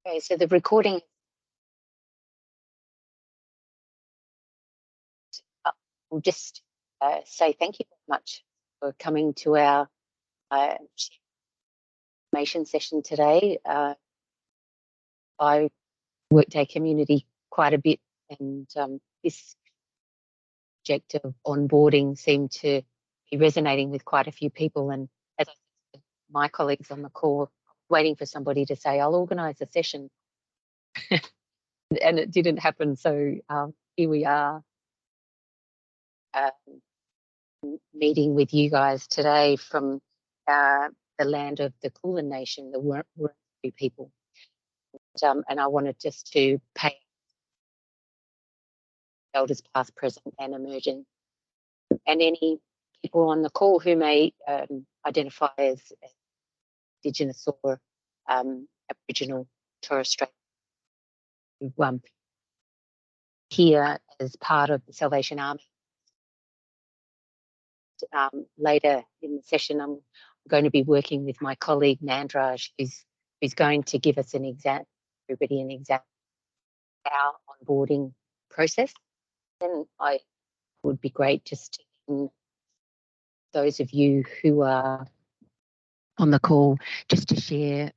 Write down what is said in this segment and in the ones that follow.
Okay, so the recording. We'll just say thank you very much for coming to our information session today. I Workday community quite a bit, and this subject of onboarding seemed to be resonating with quite a few people. And as I said to my colleagues on the call, waiting for somebody to say, I'll organise a session. And it didn't happen. So here we are meeting with you guys today from the land of the Kulin Nation, the Wurundjeri people. And I wanted just to pay elders past, present and emerging, and any people on the call who may identify as Indigenous or Aboriginal Torres Strait here as part of the Salvation Army. Later in the session, I'm going to be working with my colleague Nandraj, who's going to give us an example, everybody an example of our onboarding process. And I would be great just to, those of you who are on the call, just to share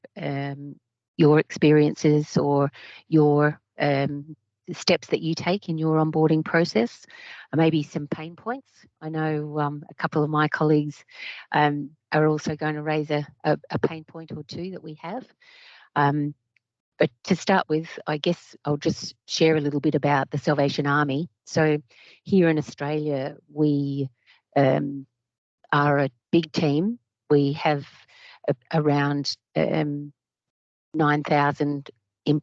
your experiences or your steps that you take in your onboarding process, maybe some pain points. I know a couple of my colleagues are also going to raise a pain point or two that we have. But to start with, I guess I'll just share a little bit about the Salvation Army. So here in Australia, we are a big team. We have around 9,000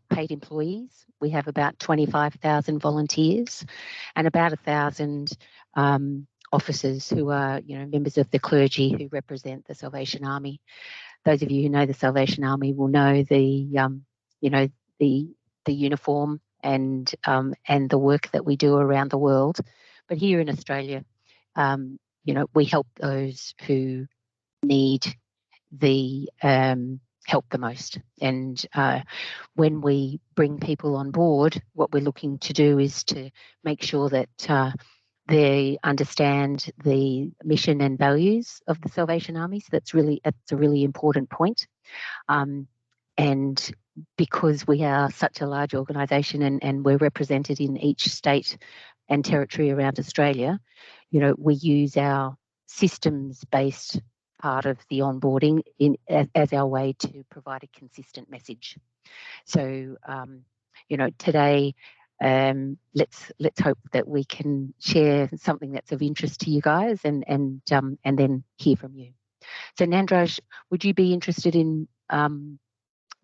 paid employees. We have about 25,000 volunteers and about 1,000 officers who are, members of the clergy who represent the Salvation Army. Those of you who know the Salvation Army will know the uniform and the work that we do around the world. But here in Australia, we help those who need the help the most. And when we bring people on board, what we're looking to do is to make sure that they understand the mission and values of the Salvation Army. So that's a really important point. And because we are such a large organisation and we're represented in each state and territory around Australia, we use our systems-based part of the onboarding as our way to provide a consistent message. So, today, let's hope that we can share something that's of interest to you guys and then hear from you. So, Nandraj, would you be interested in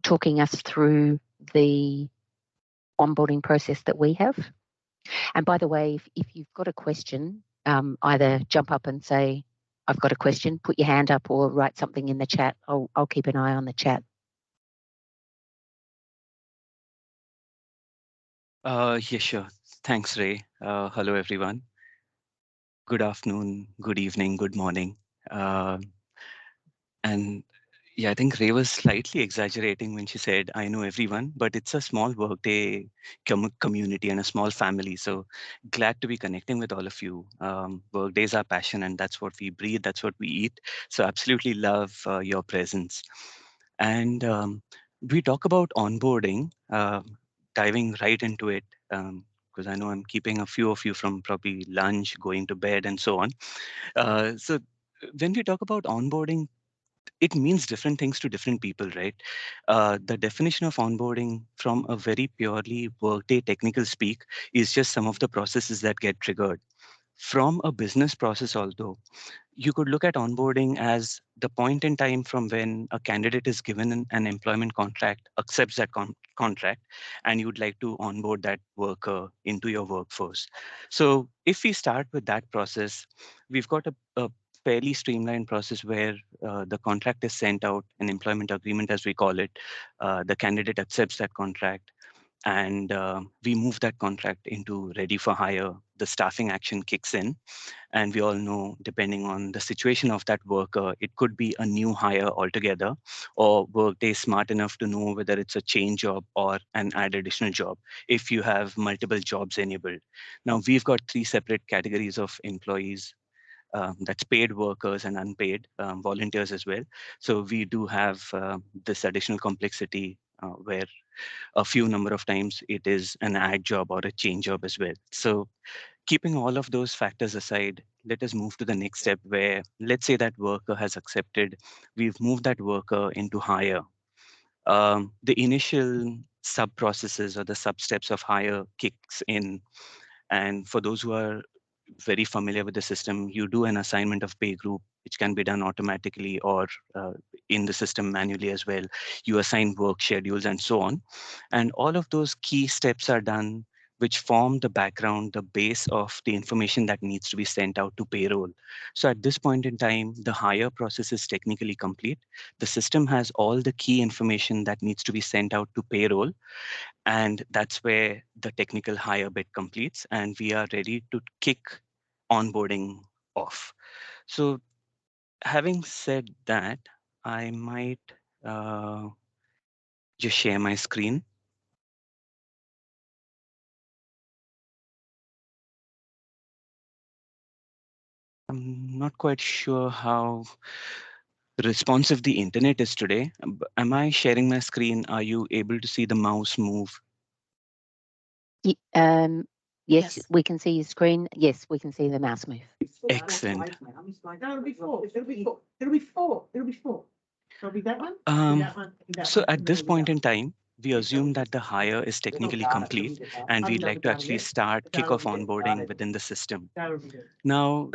talking us through the onboarding process that we have? And by the way, if you've got a question, either jump up and say, I've got a question, put your hand up or write something in the chat. I'll keep an eye on the chat. Yeah, sure. Thanks, Ray. Hello, everyone. Good afternoon, good evening, good morning. And yeah, I think Ray was slightly exaggerating when she said, I know everyone, but it's a small Workday community and a small family. So glad to be connecting with all of you. Workday is our passion and that's what we breathe, that's what we eat. So absolutely love your presence. And we talk about onboarding, diving right into it, because I know I'm keeping a few of you from probably lunch, going to bed and so on. So when we talk about onboarding, it means different things to different people, right? The definition of onboarding from a very purely Workday technical speak is just some of the processes that get triggered. From a business process, although, you could look at onboarding as the point in time from when a candidate is given an employment contract, accepts that contract, and you'd like to onboard that worker into your workforce. So if we start with that process, we've got a fairly streamlined process where the contract is sent out, an employment agreement as we call it. The candidate accepts that contract. and we move that contract into ready for hire. The staffing action kicks in, and we all know, depending on the situation of that worker, it could be a new hire altogether, or Workday is smart enough to know whether it's a change job or an add additional job if you have multiple jobs enabled. Now, we've got three separate categories of employees. That's paid workers and unpaid volunteers as well. So we do have this additional complexity where a few number of times it is an add job or a change job as well. So keeping all of those factors aside, let us move to the next step where, let's say that worker has accepted, we've moved that worker into hire. The initial sub processes or the sub steps of hire kicks in. And for those who are very familiar with the system, you do an assignment of pay group, which can be done automatically or in the system manually as well. You assign work schedules and so on. And all of those key steps are done, which form the background, the base of the information that needs to be sent out to payroll. So at this point in time, the hire process is technically complete. The system has all the key information that needs to be sent out to payroll, and that's where the technical hire bit completes, and we are ready to kick onboarding off. So having said that, I might uh, just share my screen. I'm not quite sure how responsive the internet is today. Am I sharing my screen? Are you able to see the mouse move? Yes, we can see your screen. Yes, we can see the mouse move. Excellent. So at this point in time, we assume that the hire is technically complete, and we'd like to actually start kickoff onboarding within the system. Now,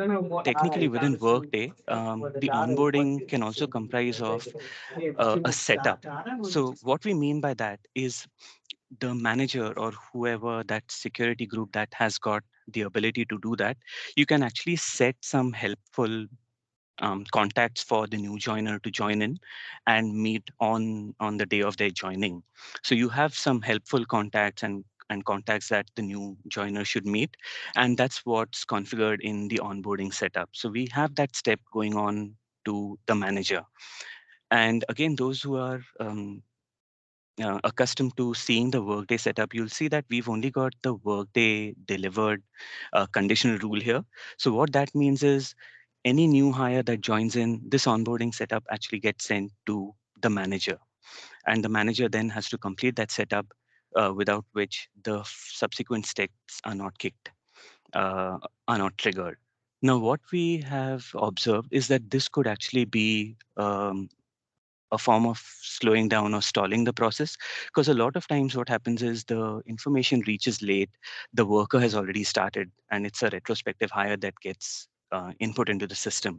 technically within Workday, the onboarding can also comprise of a setup. So what we mean by that is the manager or whoever that security group that has got the ability to do that, you can actually set some helpful contacts for the new joiner to join in and meet on the day of their joining. So you have some helpful contacts and contacts that the new joiner should meet, and that's what's configured in the onboarding setup. So we have that step going on to the manager. And again, those who are accustomed to seeing the Workday setup, you'll see that we've only got the Workday delivered conditional rule here. So what that means is any new hire that joins in, this onboarding setup actually gets sent to the manager. And the manager then has to complete that setup, without which the subsequent steps are not kicked, are not triggered. Now, what we have observed is that this could actually be a form of slowing down or stalling the process, because a lot of times what happens is the information reaches late, the worker has already started, and it's a retrospective hire that gets input into the system.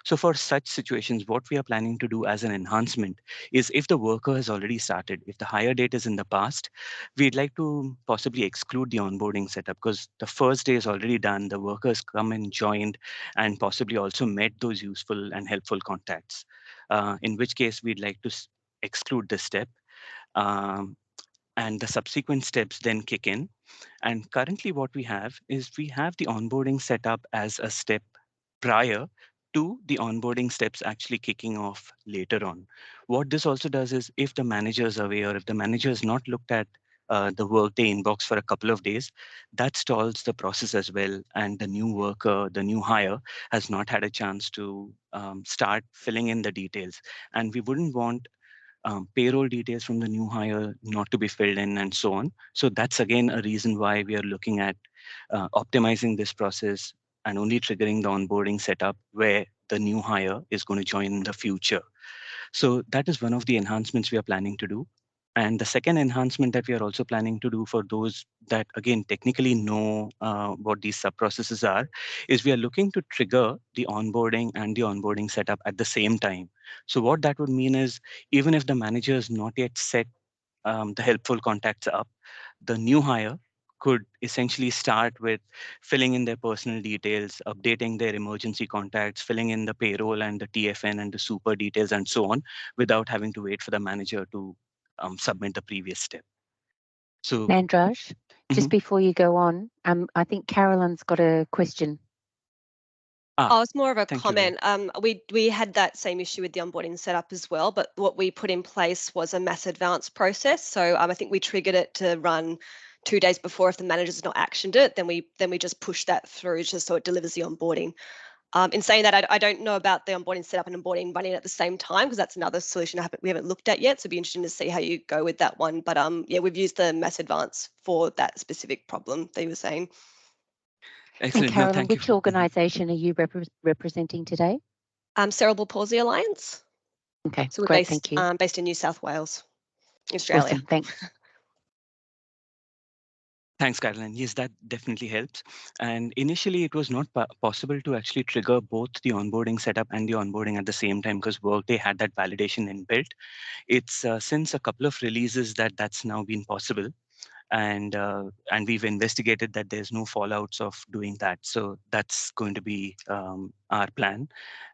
So for such situations, what we are planning to do as an enhancement is, if the worker has already started, if the hire date is in the past, we'd like to possibly exclude the onboarding setup, because the first day is already done, the workers come and joined and possibly also met those useful and helpful contacts, in which case we'd like to exclude this step. Um, and the subsequent steps then kick in. And currently what we have is we have the onboarding set up as a step prior to the onboarding steps actually kicking off later on. What this also does is, if the manager is away or if the manager has not looked at the Workday inbox for a couple of days, that stalls the process as well. And the new worker, the new hire, has not had a chance to start filling in the details. And we wouldn't want payroll details from the new hire not to be filled in and so on. So that's again a reason why we are looking at optimizing this process and only triggering the onboarding setup where the new hire is going to join in the future. So that is one of the enhancements we are planning to do. And the second enhancement that we are also planning to do, for those that again technically know what these sub processes are, is we are looking to trigger the onboarding and the onboarding setup at the same time. So what that would mean is, even if the manager has not yet set the helpful contacts up, the new hire could essentially start with filling in their personal details, updating their emergency contacts, filling in the payroll and the TFN and the super details and so on, without having to wait for the manager to submit the previous step. So, Mandraj, just mhm. before you go on, I think Carolyn's got a question. Oh, it's more of a Thank you, Ray. comment. We had that same issue with the onboarding setup as well, but what we put in place was a mass advance process. So I think we triggered it to run 2 days before. If the manager's not actioned it, then we just push that through just so it delivers the onboarding. In saying that, I don't know about the onboarding setup and onboarding running at the same time, because that's another solution we haven't looked at yet. So it'd be interesting to see how you go with that one. But yeah, we've used the mass advance for that specific problem that you were saying. Excellent. And No, Carolyn, thank you. which organisation are you representing today? Cerebral Palsy Alliance. Okay, So we're great, thank you. based in New South Wales, Australia. Awesome, thanks. Thanks, Caroline. Yes, that definitely helps. And initially, it was not possible to actually trigger both the onboarding setup and the onboarding at the same time because Workday had that validation inbuilt. It's since a couple of releases that that's now been possible, and we've investigated that there's no fallouts of doing that. So that's going to be our plan,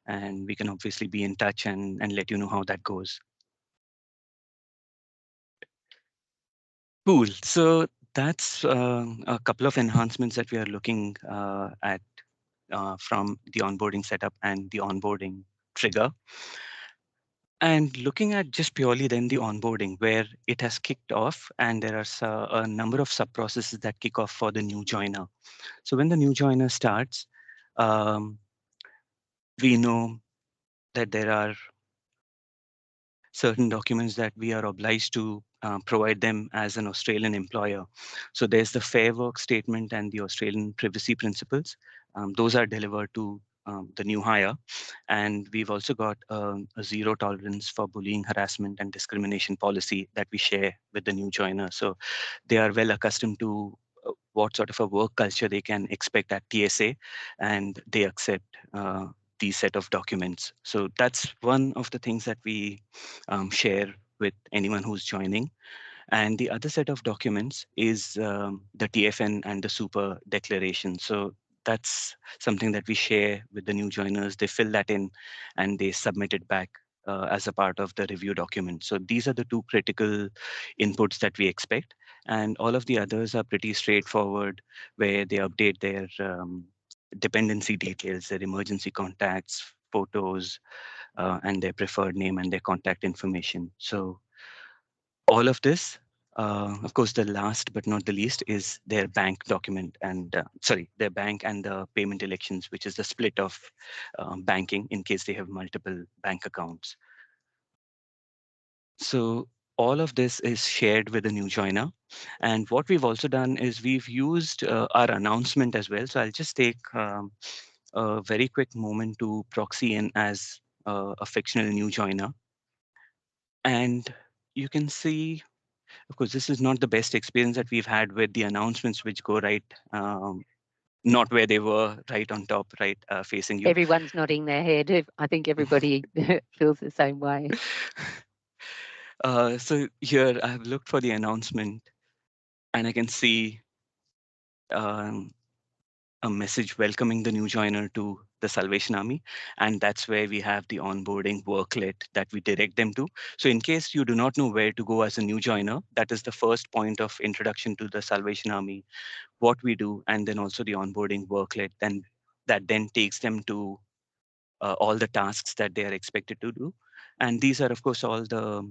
and we can obviously be in touch and let you know how that goes. Cool. So that's a couple of enhancements that we are looking at from the onboarding setup and the onboarding trigger. And looking at just purely then the onboarding, where it has kicked off, and there are a number of sub processes that kick off for the new joiner. So when the new joiner starts, um, we know that there are certain documents that we are obliged to provide them as an Australian employer. So there's the Fair Work Statement and the Australian Privacy Principles. Those are delivered to the new hire. And we've also got a zero tolerance for bullying, harassment, and discrimination policy that we share with the new joiner. So they are well accustomed to what sort of a work culture they can expect at TSA, and they accept these set of documents. So that's one of the things that we share with anyone who's joining. And the other set of documents is the TFN and the super declaration. So that's something that we share with the new joiners. They fill that in and they submit it back as a part of the review document. So these are the two critical inputs that we expect. And all of the others are pretty straightforward, where they update their dependency details, their emergency contacts, photos, and their preferred name and their contact information. So all of this, of course, the last but not the least is their bank document and their bank and the payment elections, which is the split of banking in case they have multiple bank accounts. So all of this is shared with a new joiner. And what we've also done is we've used our announcement as well. So I'll just take a very quick moment to proxy in as a fictional new joiner. And you can see, of course, this is not the best experience that we've had with the announcements, which go right, not where they were, right on top, right, facing you. Everyone's nodding their head. I think everybody feels the same way. So here I've looked for the announcement, and I can see um, a message welcoming the new joiner to the Salvation Army. And that's where we have the onboarding worklet that we direct them to. So in case you do not know where to go as a new joiner, that is the first point of introduction to the Salvation Army, what we do, and then also the onboarding worklet. Then that then takes them to all the tasks that they are expected to do. And these are, of course, all the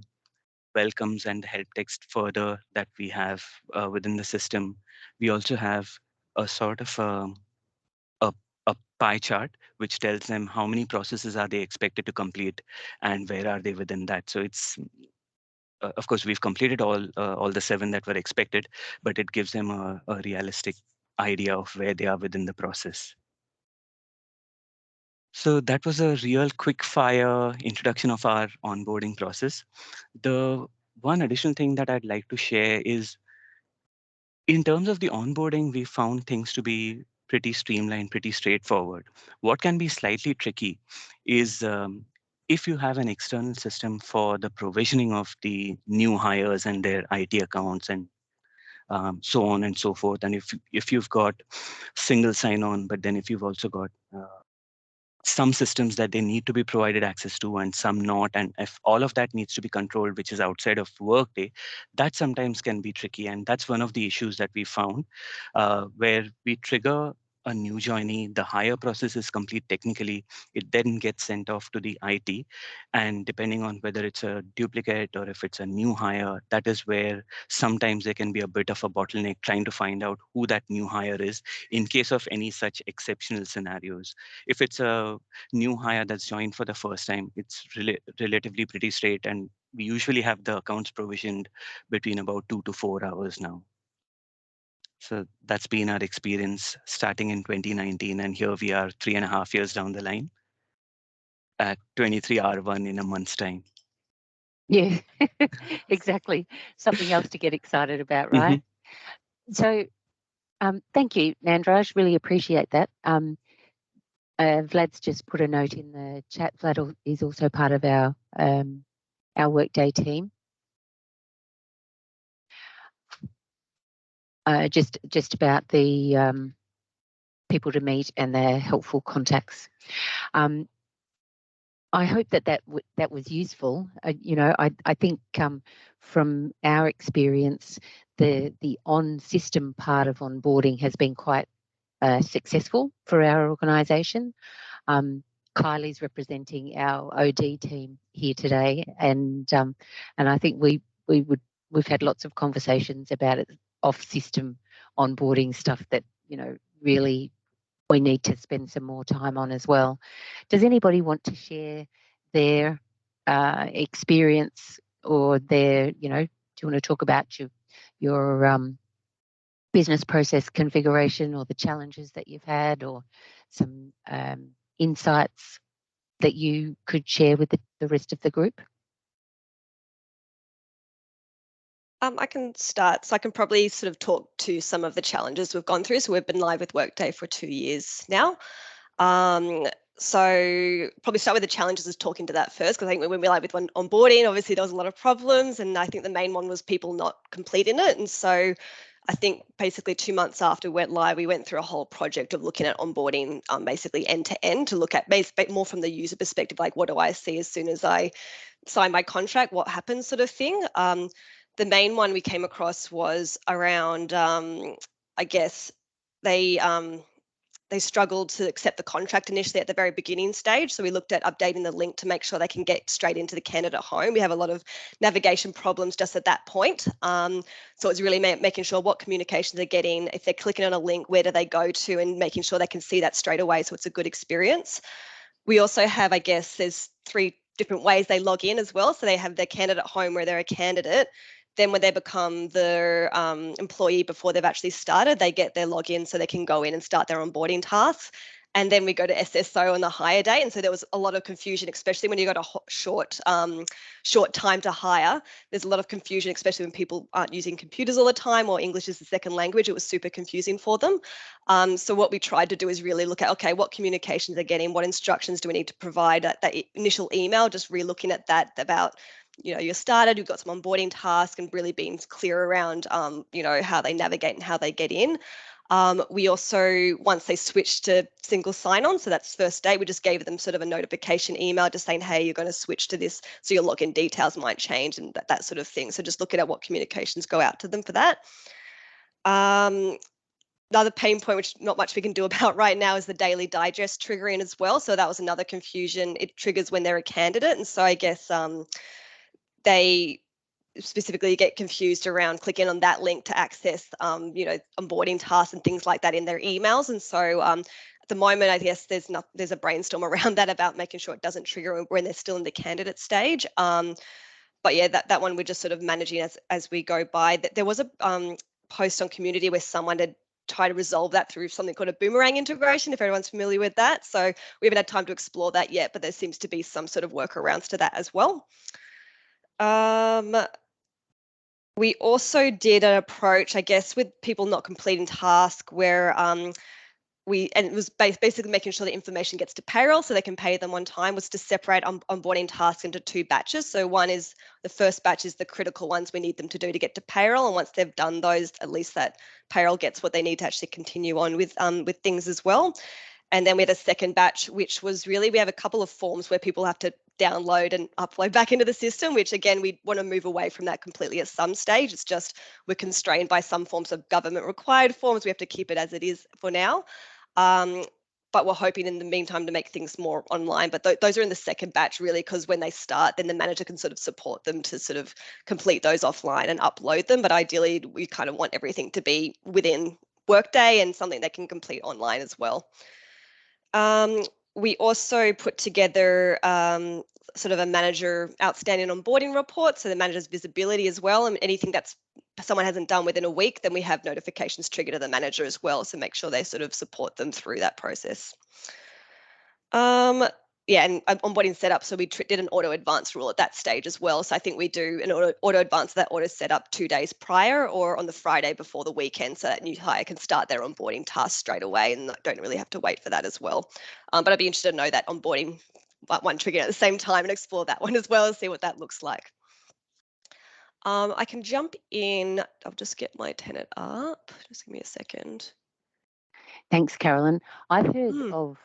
welcomes and help text further that we have within the system. We also have a sort of a, a pie chart which tells them how many processes are they expected to complete and where are they within that. So it's of course we've completed all the 7 that were expected, but it gives them a realistic idea of where they are within the process. So that was a real quick fire introduction of our onboarding process. The one additional thing that I'd like to share is, in terms of the onboarding, we found things to be pretty streamlined, pretty straightforward. What can be slightly tricky is if you have an external system for the provisioning of the new hires and their IT accounts and so on and so forth. And if you've got single sign-on, but then if you've also got some systems that they need to be provided access to and some not. And if all of that needs to be controlled, which is outside of Workday, that sometimes can be tricky. And that's one of the issues that we found where we trigger a new joinee, the hire process is complete technically, it then gets sent off to the IT. And depending on whether it's a duplicate or if it's a new hire, that is where sometimes there can be a bit of a bottleneck trying to find out who that new hire is in case of any such exceptional scenarios. If it's a new hire that's joined for the first time, it's relatively pretty straight. And we usually have the accounts provisioned between about 2 to 4 hours now. So that's been our experience starting in 2019. And here we are 3.5 years down the line at 23R1 in a month's time. Yeah, exactly. Something else to get excited about, right? So thank you, Nandraj. Really appreciate that. Vlad's just put a note in the chat. Vlad is also part of our Workday team. Just about the people to meet and their helpful contacts. I hope that was useful. I think from our experience, the on-system part of onboarding has been quite successful for our organisation. Kylie's representing our OD team here today, and I think we've had lots of conversations about it, off-system onboarding stuff that really we need to spend some more time on as well. Does anybody want to share their experience or their, do you want to talk about your business process configuration or the challenges that you've had, or some insights that you could share with the rest of the group? I can start. So I can probably sort of talk to some of the challenges we've gone through. So we've been live with Workday for 2 years now. So probably start with the challenges is talking to that first, because I think when we live with onboarding, obviously there was a lot of problems, and I think the main one was people not completing it. And so I think basically 2 months after we went live, we went through a whole project of looking at onboarding basically end to end, to look at more from the user perspective, like what do I see as soon as I sign my contract, what happens, sort of thing. The main one we came across was around, I guess, they struggled to accept the contract initially at the very beginning stage. So we looked at updating the link to make sure they can get straight into the candidate home. We have a lot of navigation problems just at that point. So it's really making sure what communications they're getting. If they're clicking on a link, where do they go to, and making sure they can see that straight away so it's a good experience. We also have, I guess, there's 3 different ways they log in as well. So they have their candidate home where they're a candidate. Then when they become the employee before they've actually started, they get their login so they can go in and start their onboarding tasks. And then we go to SSO on the hire date. And so there was a lot of confusion, especially when you got a short time to hire. There's a lot of confusion, especially when people aren't using computers all the time or English is the second language. It was super confusing for them. So what we tried to do is really look at, okay, what communications they're getting, what instructions do we need to provide, that initial email, just re-looking at that about, you're started, you've got some onboarding tasks, and really being clear around, how they navigate and how they get in. We also, once they switched to single sign-on, so that's first day, we just gave them sort of a notification email just saying, hey, you're going to switch to this, so your login details might change and that sort of thing. So just looking at what communications go out to them for that. Another pain point, which not much we can do about right now, is the daily digest triggering as well. So that was another confusion. It triggers when they're a candidate. And so I guess they specifically get confused around clicking on that link to access, onboarding tasks and things like that in their emails. And so at the moment, I guess there's a brainstorm around that about making sure it doesn't trigger when they're still in the candidate stage. But yeah, that one we're just sort of managing as we go by. There was a post on community where someone had tried to resolve that through something called a boomerang integration, if everyone's familiar with that. So we haven't had time to explore that yet, but there seems to be some sort of workarounds to that as well. We also did an approach, I guess, with people not completing tasks where and it was basically making sure the information gets to payroll so they can pay them on time, was to separate onboarding tasks into 2 batches. So one is, the first batch is the critical ones we need them to do to get to payroll. And once they've done those, at least that payroll gets what they need to actually continue on with things as well. And then we had a second batch, which was really, we have a couple of forms where people have to download and upload back into the system, which again, we want to move away from that completely at some stage. It's just we're constrained by some forms of government required forms. We have to keep it as it is for now. But we're hoping in the meantime to make things more online. But those are in the second batch really, because when they start, then the manager can sort of support them to sort of complete those offline and upload them. But ideally, we kind of want everything to be within Workday and something they can complete online as well. We also put together sort of a manager outstanding onboarding report, so the manager's visibility as well, and anything that's someone hasn't done within a week, then we have notifications triggered to the manager as well, so make sure they sort of support them through that process. Yeah, and onboarding setup, so we did an auto advance rule at that stage as well. So I think we do an auto advance that auto set up 2 days prior or on the Friday before the weekend, so that new hire can start their onboarding task straight away and don't really have to wait for that as well. But I'd be interested to know that onboarding one trigger at the same time and explore that one as well and see what that looks like. I can jump in. I'll just get my tenant up. Just give me a second. Thanks, Carolyn. I've heard of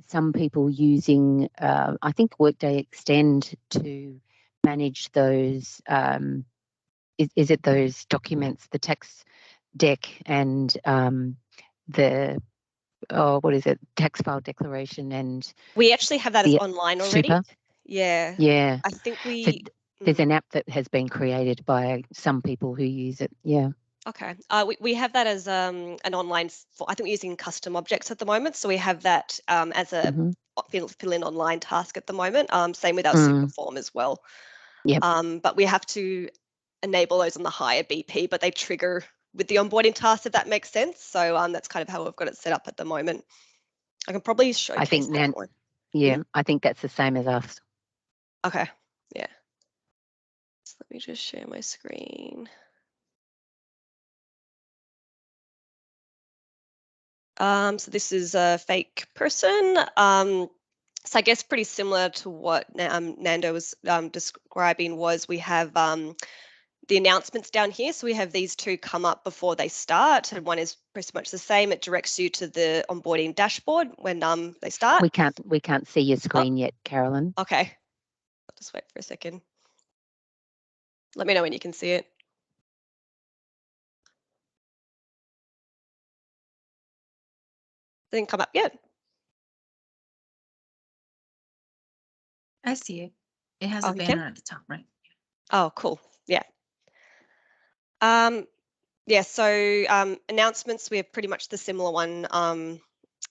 some people using, I think, Workday Extend to manage those. Is it those documents, the tax deck and the what is it, tax file declaration? And we actually have that as online already. Super. Yeah. Yeah. I think we. There's an app that has been created by some people who use it. Yeah. Okay, we have that as an online, I think we're using custom objects at the moment. So we have that as a fill in online task at the moment. Same with our super form as well. Yep. But we have to enable those on the higher BP, but they trigger with the onboarding task, if that makes sense. So that's kind of how we've got it set up at the moment. I can probably showcase that one. Yeah, I think that's the same as us. Okay, yeah. So let me just share my screen. So this is a fake person. So I guess pretty similar to what Nando was describing was we have the announcements down here. So we have these two come up before they start, and one is pretty much the same. It directs you to the onboarding dashboard when they start. We can't see your screen yet, Carolyn. Okay, I'll just wait for a second. Let me know when you can see it. Didn't come up yet. I see it. It has a banner at the top, right? Oh, cool. Yeah. Yeah, so announcements, we have pretty much the similar one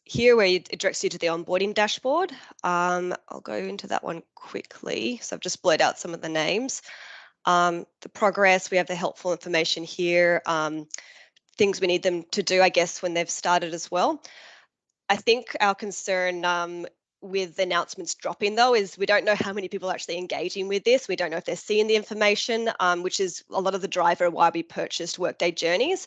here where it directs you to the onboarding dashboard. I'll go into that one quickly. So I've just blurred out some of the names. The progress, we have the helpful information here, things we need them to do, I guess, when they've started as well. I think our concern with announcements dropping though is we don't know how many people are actually engaging with this. We don't know if they're seeing the information, which is a lot of the driver why we purchased Workday Journeys.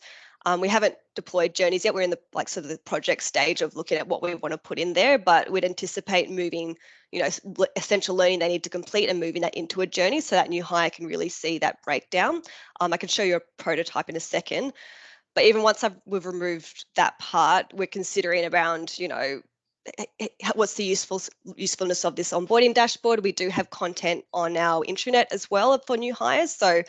We haven't deployed Journeys yet. We're in the sort of the project stage of looking at what we want to put in there, but we'd anticipate moving, essential learning they need to complete and moving that into a journey so that new hire can really see that breakdown. I can show you a prototype in a second. But even once we've removed that part, we're considering around, what's the usefulness of this onboarding dashboard. We do have content on our intranet as well for new hires. So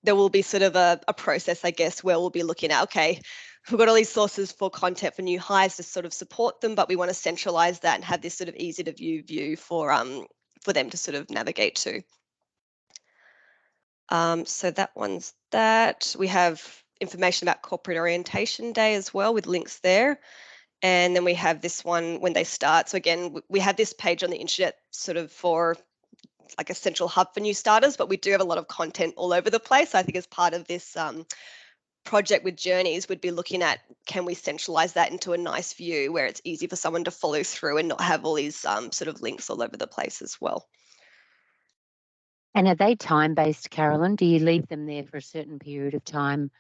there will be sort of a process, I guess, where we'll be looking at, okay, we've got all these sources for content for new hires to sort of support them, but we want to centralize that and have this sort of easy to view for them to sort of navigate to. So that one's that. We have information about corporate orientation day as well with links there. And then we have this one when they start. So again, we have this page on the internet sort of for like a central hub for new starters, but we do have a lot of content all over the place. I think as part of this project with Journeys, we'd be looking at, can we centralize that into a nice view where it's easy for someone to follow through and not have all these sort of links all over the place as well. And are they time-based, Carolyn? Do you leave them there for a certain period of time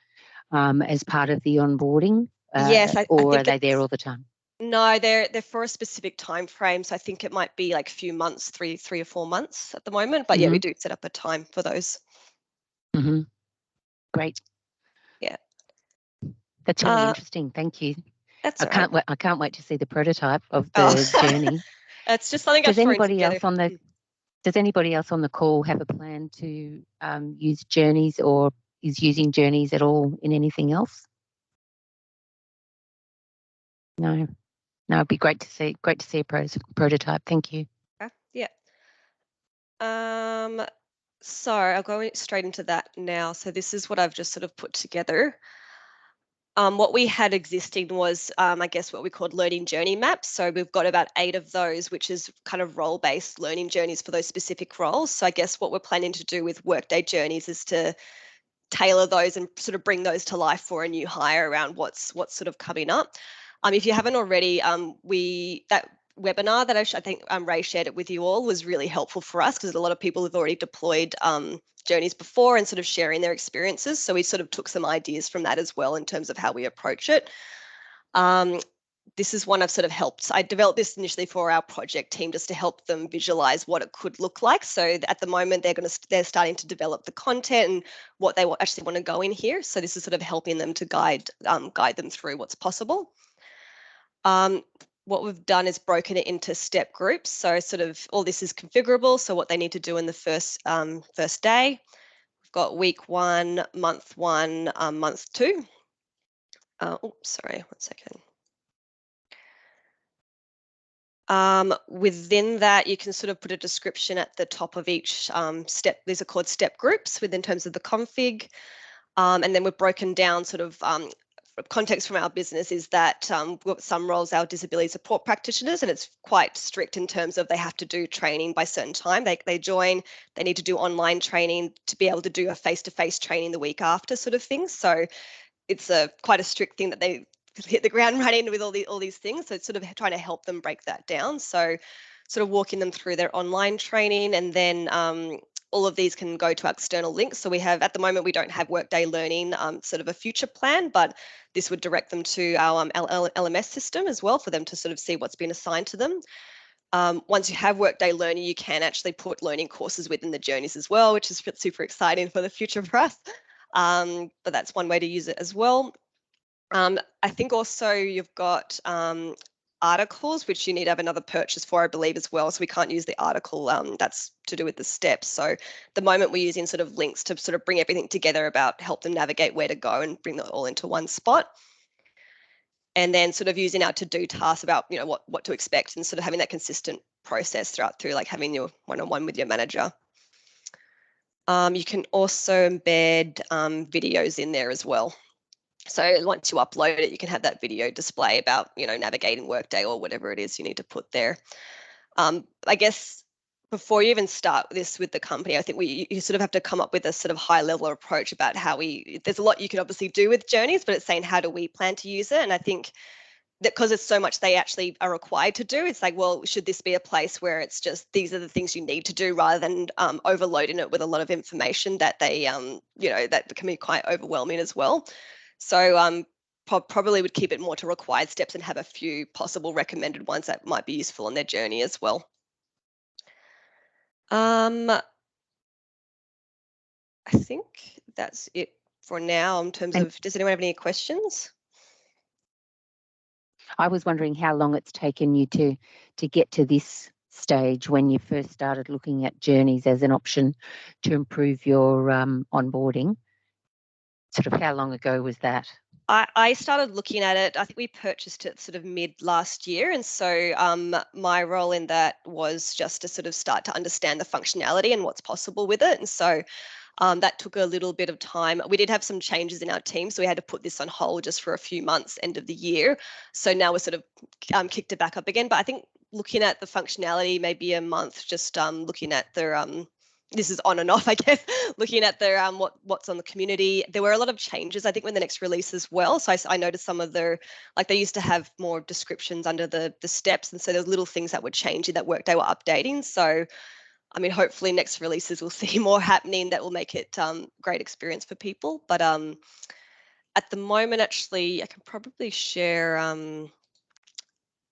as part of the onboarding? Yes, or are they there all the time? No, they're for a specific time frame. So I think it might be like a few months, three or 4 months at the moment. But yeah, we do set up a time for those. Great. Yeah. That's really interesting. Thank you. That's I all right. I can't wait to see the prototype of the journey. It's just something Does I've thrown anybody together. else on the Does anybody else on the call have a plan to use journeys or is using journeys at all in anything else? No, it'd be great to see a prototype. Thank you. Okay. Yeah. So I'll go straight into that now. So this is what I've just sort of put together. What we had existing was, I guess, what we called learning journey maps. So we've got about 8 of those, which is kind of role-based learning journeys for those specific roles. So I guess what we're planning to do with Workday journeys is to tailor those and sort of bring those to life for a new hire around what's sort of coming up. If you haven't already, that webinar that I think Ray shared it with you all was really helpful for us because a lot of people have already deployed journeys before and sort of sharing their experiences. So we sort of took some ideas from that as well in terms of how we approach it. This is one I've sort of helped. I developed this initially for our project team just to help them visualize what it could look like. So at the moment they're starting to develop the content and what they actually want to go in here. So this is sort of helping them to guide them through what's possible. What we've done is broken it into step groups. So sort of all this is configurable. So what they need to do in the first day. We've got week 1, month 1, month 2. Sorry, 1 second. Within that, you can sort of put a description at the top of each step. These are called step groups within terms of the config. And then we've broken down sort of context from our business is that we've got some roles, our disability support practitioners, and it's quite strict in terms of they have to do training by a certain time. They join, they need to do online training to be able to do a face-to-face training the week after sort of thing. So it's quite a strict thing that they hit the ground running with all these things. So it's sort of trying to help them break that down. So sort of walking them through their online training, and then all of these can go to external links. So we have, at the moment, we don't have Workday Learning sort of a future plan, but this would direct them to our LMS system as well for them to sort of see what's been assigned to them. Once you have Workday Learning, you can actually put learning courses within the journeys as well, which is super exciting for the future for us. But that's one way to use it as well. I think also you've got articles, which you need to have another purchase for, I believe, as well. So we can't use the article that's to do with the steps. So at the moment we're using sort of links to sort of bring everything together about help them navigate where to go and bring it all into one spot. And then sort of using our to-do tasks about, you know, what to expect and sort of having that consistent process through like having your one-on-one with your manager. You can also embed videos in there as well. So once you upload it, you can have that video display about, you know, navigating Workday or whatever it is you need to put there. I guess before you even start this with the company, I think you sort of have to come up with a sort of high level approach about how there's a lot you can obviously do with journeys, but it's saying how do we plan to use it? And I think that because it's so much they actually are required to do, it's like, well, should this be a place where it's just these are the things you need to do rather than overloading it with a lot of information that they, you know, that can be quite overwhelming as well. So probably would keep it more to required steps and have a few possible recommended ones that might be useful on their journey as well. I think that's it for now in terms of, does anyone have any questions? I was wondering how long it's taken you to get to this stage when you first started looking at journeys as an option to improve your onboarding. Sort of how long ago was that? I started looking at it, I think we purchased it sort of mid last year. And so my role in that was just to sort of start to understand the functionality and what's possible with it. And so that took a little bit of time. We did have some changes in our team, so we had to put this on hold just for a few months, end of the year. So now we're sort of kicked it back up again. But I think looking at the functionality, maybe a month, just looking at their this is on and off, I guess, looking at their what's on the community. There were a lot of changes, I think, when the next release as well. So I noticed some of their, like they used to have more descriptions under the steps. And so there's little things that were changing that Workday were updating. So I mean, hopefully next releases we'll see more happening that will make it great experience for people. But at the moment, actually, I can probably share, I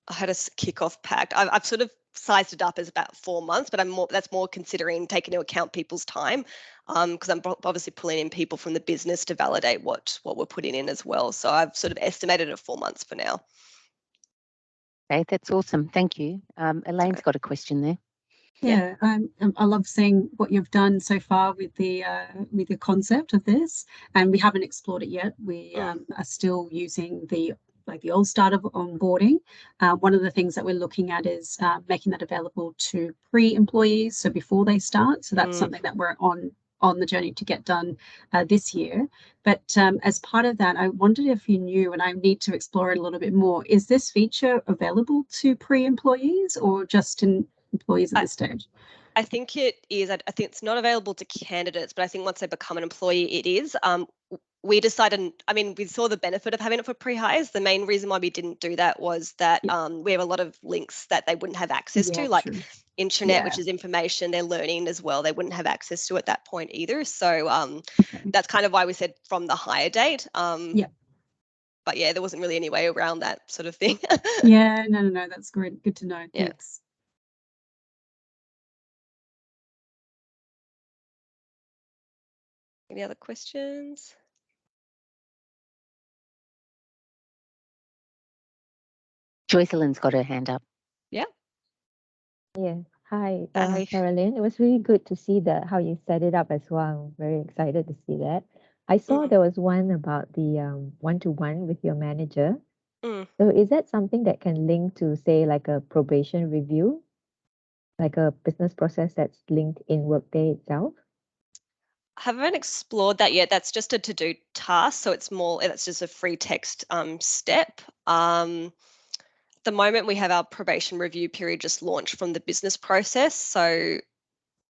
had a kickoff pack. I've sort of sized it up as about 4 months, but that's more considering taking into account people's time. because I'm obviously pulling in people from the business to validate what we're putting in as well. So I've sort of estimated it at 4 months for now. Okay, that's awesome. Thank you. Elaine's got a question there. Yeah, I love seeing what you've done so far with the concept of this, and we haven't explored it yet. We are still using the old start of onboarding. One of the things that we're looking at is making that available to pre-employees, so before they start. So that's something that we're on the journey to get done this year. But as part of that, I wondered if you knew, and I need to explore it a little bit more, is this feature available to pre-employees or just in employees at this stage? I think it is. I think it's not available to candidates, but I think once they become an employee, it is. We decided, I mean, we saw the benefit of having it for pre-hires. The main reason why we didn't do that was that we have a lot of links that they wouldn't have access to, like intranet, which is information they're learning as well. They wouldn't have access to at that point either. So that's kind of why we said from the hire date. But yeah, there wasn't really any way around that sort of thing. No, that's great. Good to know. Thanks. Any other questions? Joycelyn's got her hand up. Yeah. Hi, Carolyn. It was really good to see how you set it up as well. I'm very excited to see that. I saw there was one about the one-to-one with your manager. So is that something that can link to, say, like a probation review, like a business process that's linked in Workday itself? I haven't explored that yet. That's just a to-do task, so it's just a free text step. At the moment, we have our probation review period just launched from the business process, so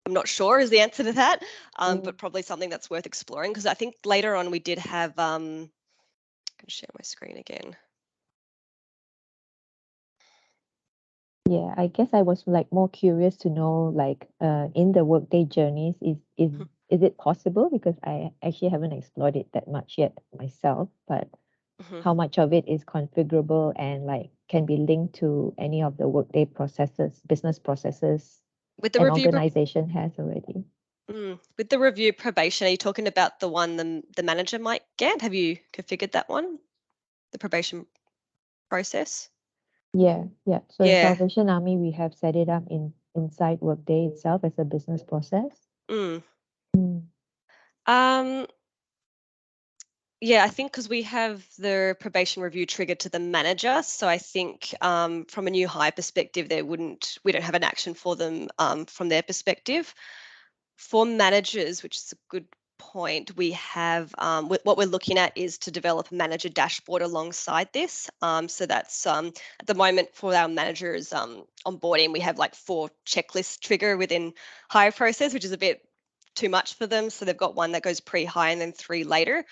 I'm not sure is the answer to that, but probably something that's worth exploring, because I think later on we did have, I'm going to share my screen again. Yeah, I guess I was like more curious to know, like in the Workday journeys, is it possible? Because I actually haven't explored it that much yet myself, but how much of it is configurable and like can be linked to any of the Workday processes, business processes with the an review organization has already? With the review probation, are you talking about the one the manager might get? Have you configured that one, the probation process? Yeah. So in Salvation Army, we have set it up inside Workday itself as a business process. Yeah, I think because we have the probation review triggered to the manager, so I think from a new hire perspective, we don't have an action for them from their perspective. For managers, which is a good point, we have what we're looking at is to develop a manager dashboard alongside this. So that's at the moment for our managers onboarding, we have like 4 checklists trigger within hire process, which is a bit too much for them. So they've got one that goes pre-hire and then 3 later.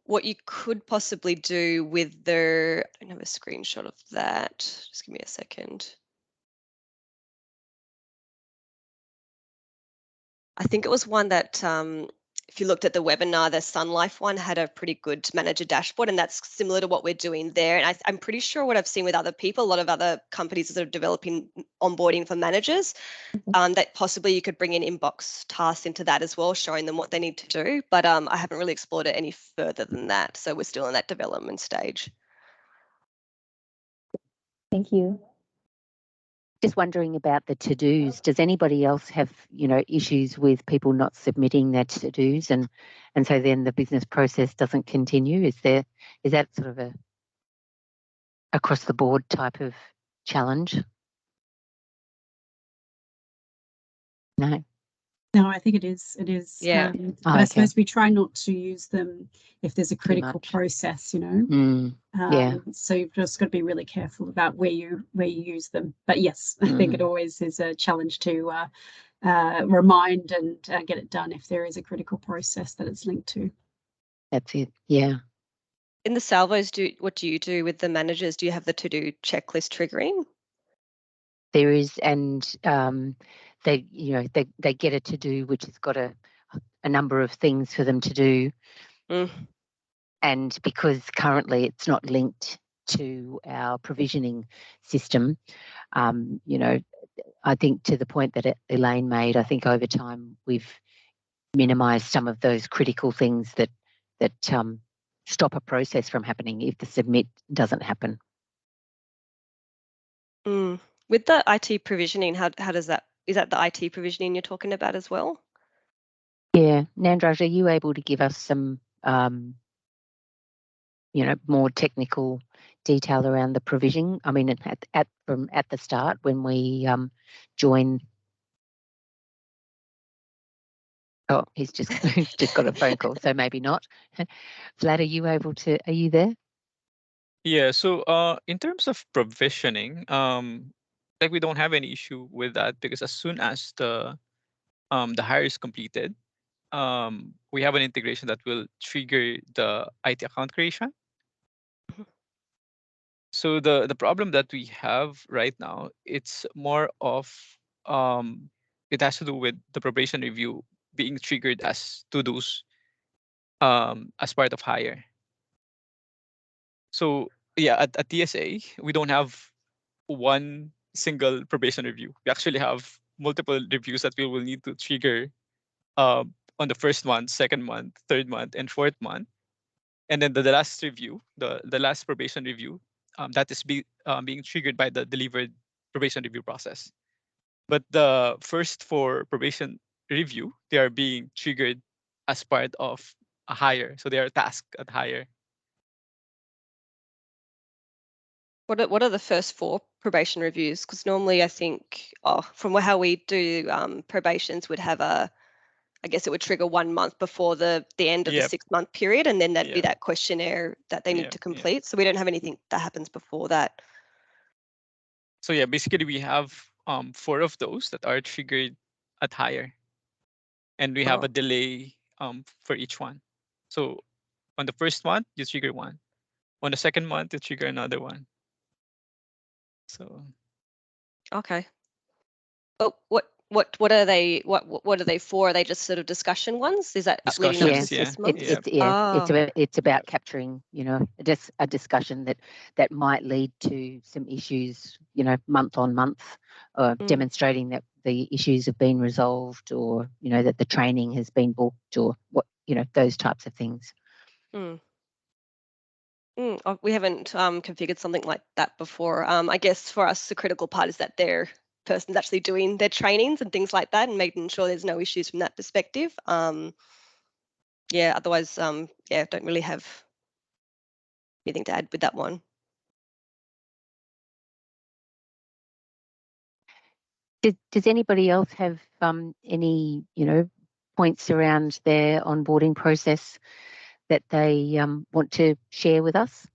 What you could possibly do with I don't have a screenshot of that. Just give me a second. I think it was one that, if you looked at the webinar, the Sun Life one had a pretty good manager dashboard, and that's similar to what we're doing there. And I'm pretty sure what I've seen with other people, a lot of other companies that are developing onboarding for managers, that possibly you could bring in inbox tasks into that as well, showing them what they need to do. But I haven't really explored it any further than that. So we're still in that development stage. Thank you. Just wondering about the to-dos. Does anybody else have, issues with people not submitting their to-dos, and so then the business process doesn't continue? Is that sort of a across the board type of challenge? No. No, I think it is. It is. Yeah. But I suppose we try not to use them if there's a critical process, So you've just got to be really careful about where you use them. But yes, I think it always is a challenge to remind and get it done if there is a critical process that it's linked to. That's it. Yeah. In the salvos, what do you do with the managers? Do you have the to-do checklist triggering? There is, and they get a to-do which has got a number of things for them to do, and because currently it's not linked to our provisioning system, I think to the point that Elaine made, I think over time we've minimise some of those critical things that stop a process from happening if the submit doesn't happen. With the IT provisioning, how does that, is that the IT provisioning you're talking about as well? Yeah, Nandraj, are you able to give us some more technical detail around the provisioning? I mean, at the start when we join. Oh, he's just got a phone call, so maybe not. Vlad, are you there? Yeah, so in terms of provisioning, like we don't have any issue with that, because as soon as the hire is completed, we have an integration that will trigger the IT account creation. So the problem that we have right now, it's more of it has to do with the probation review being triggered as to-dos as part of hire. So yeah, at TSA, we don't have one single probation review. We actually have multiple reviews that we will need to trigger on the first month, second month, third month, and fourth month. And then the last review, the last probation review, that is being triggered by the delivered probation review process. But the first 4 probation review, they are being triggered as part of a hire. So they are tasked at hire. What are the first 4 probation reviews? Because normally I think, from how we do probations, would have I guess it would trigger 1 month before the end of the 6-month period, and then that'd be that questionnaire that they need to complete. So we don't have anything that happens before that. So yeah, basically we have 4 of those that are triggered at hire, and we have a delay for each one. So on the first month, you trigger one. On the second month, you trigger another one. So okay. But what are they? What are they for? Are they just sort of discussion ones? Is that leading up to 6 months? It's about capturing, just a discussion that might lead to some issues, month on month, demonstrating that the issues have been resolved, or that the training has been booked, or what, those types of things. We haven't configured something like that before. I guess for us, the critical part is that their person's actually doing their trainings and things like that, and making sure there's no issues from that perspective. Otherwise, don't really have anything to add with that one. Does anybody else have any points around their onboarding process that they want to share with us?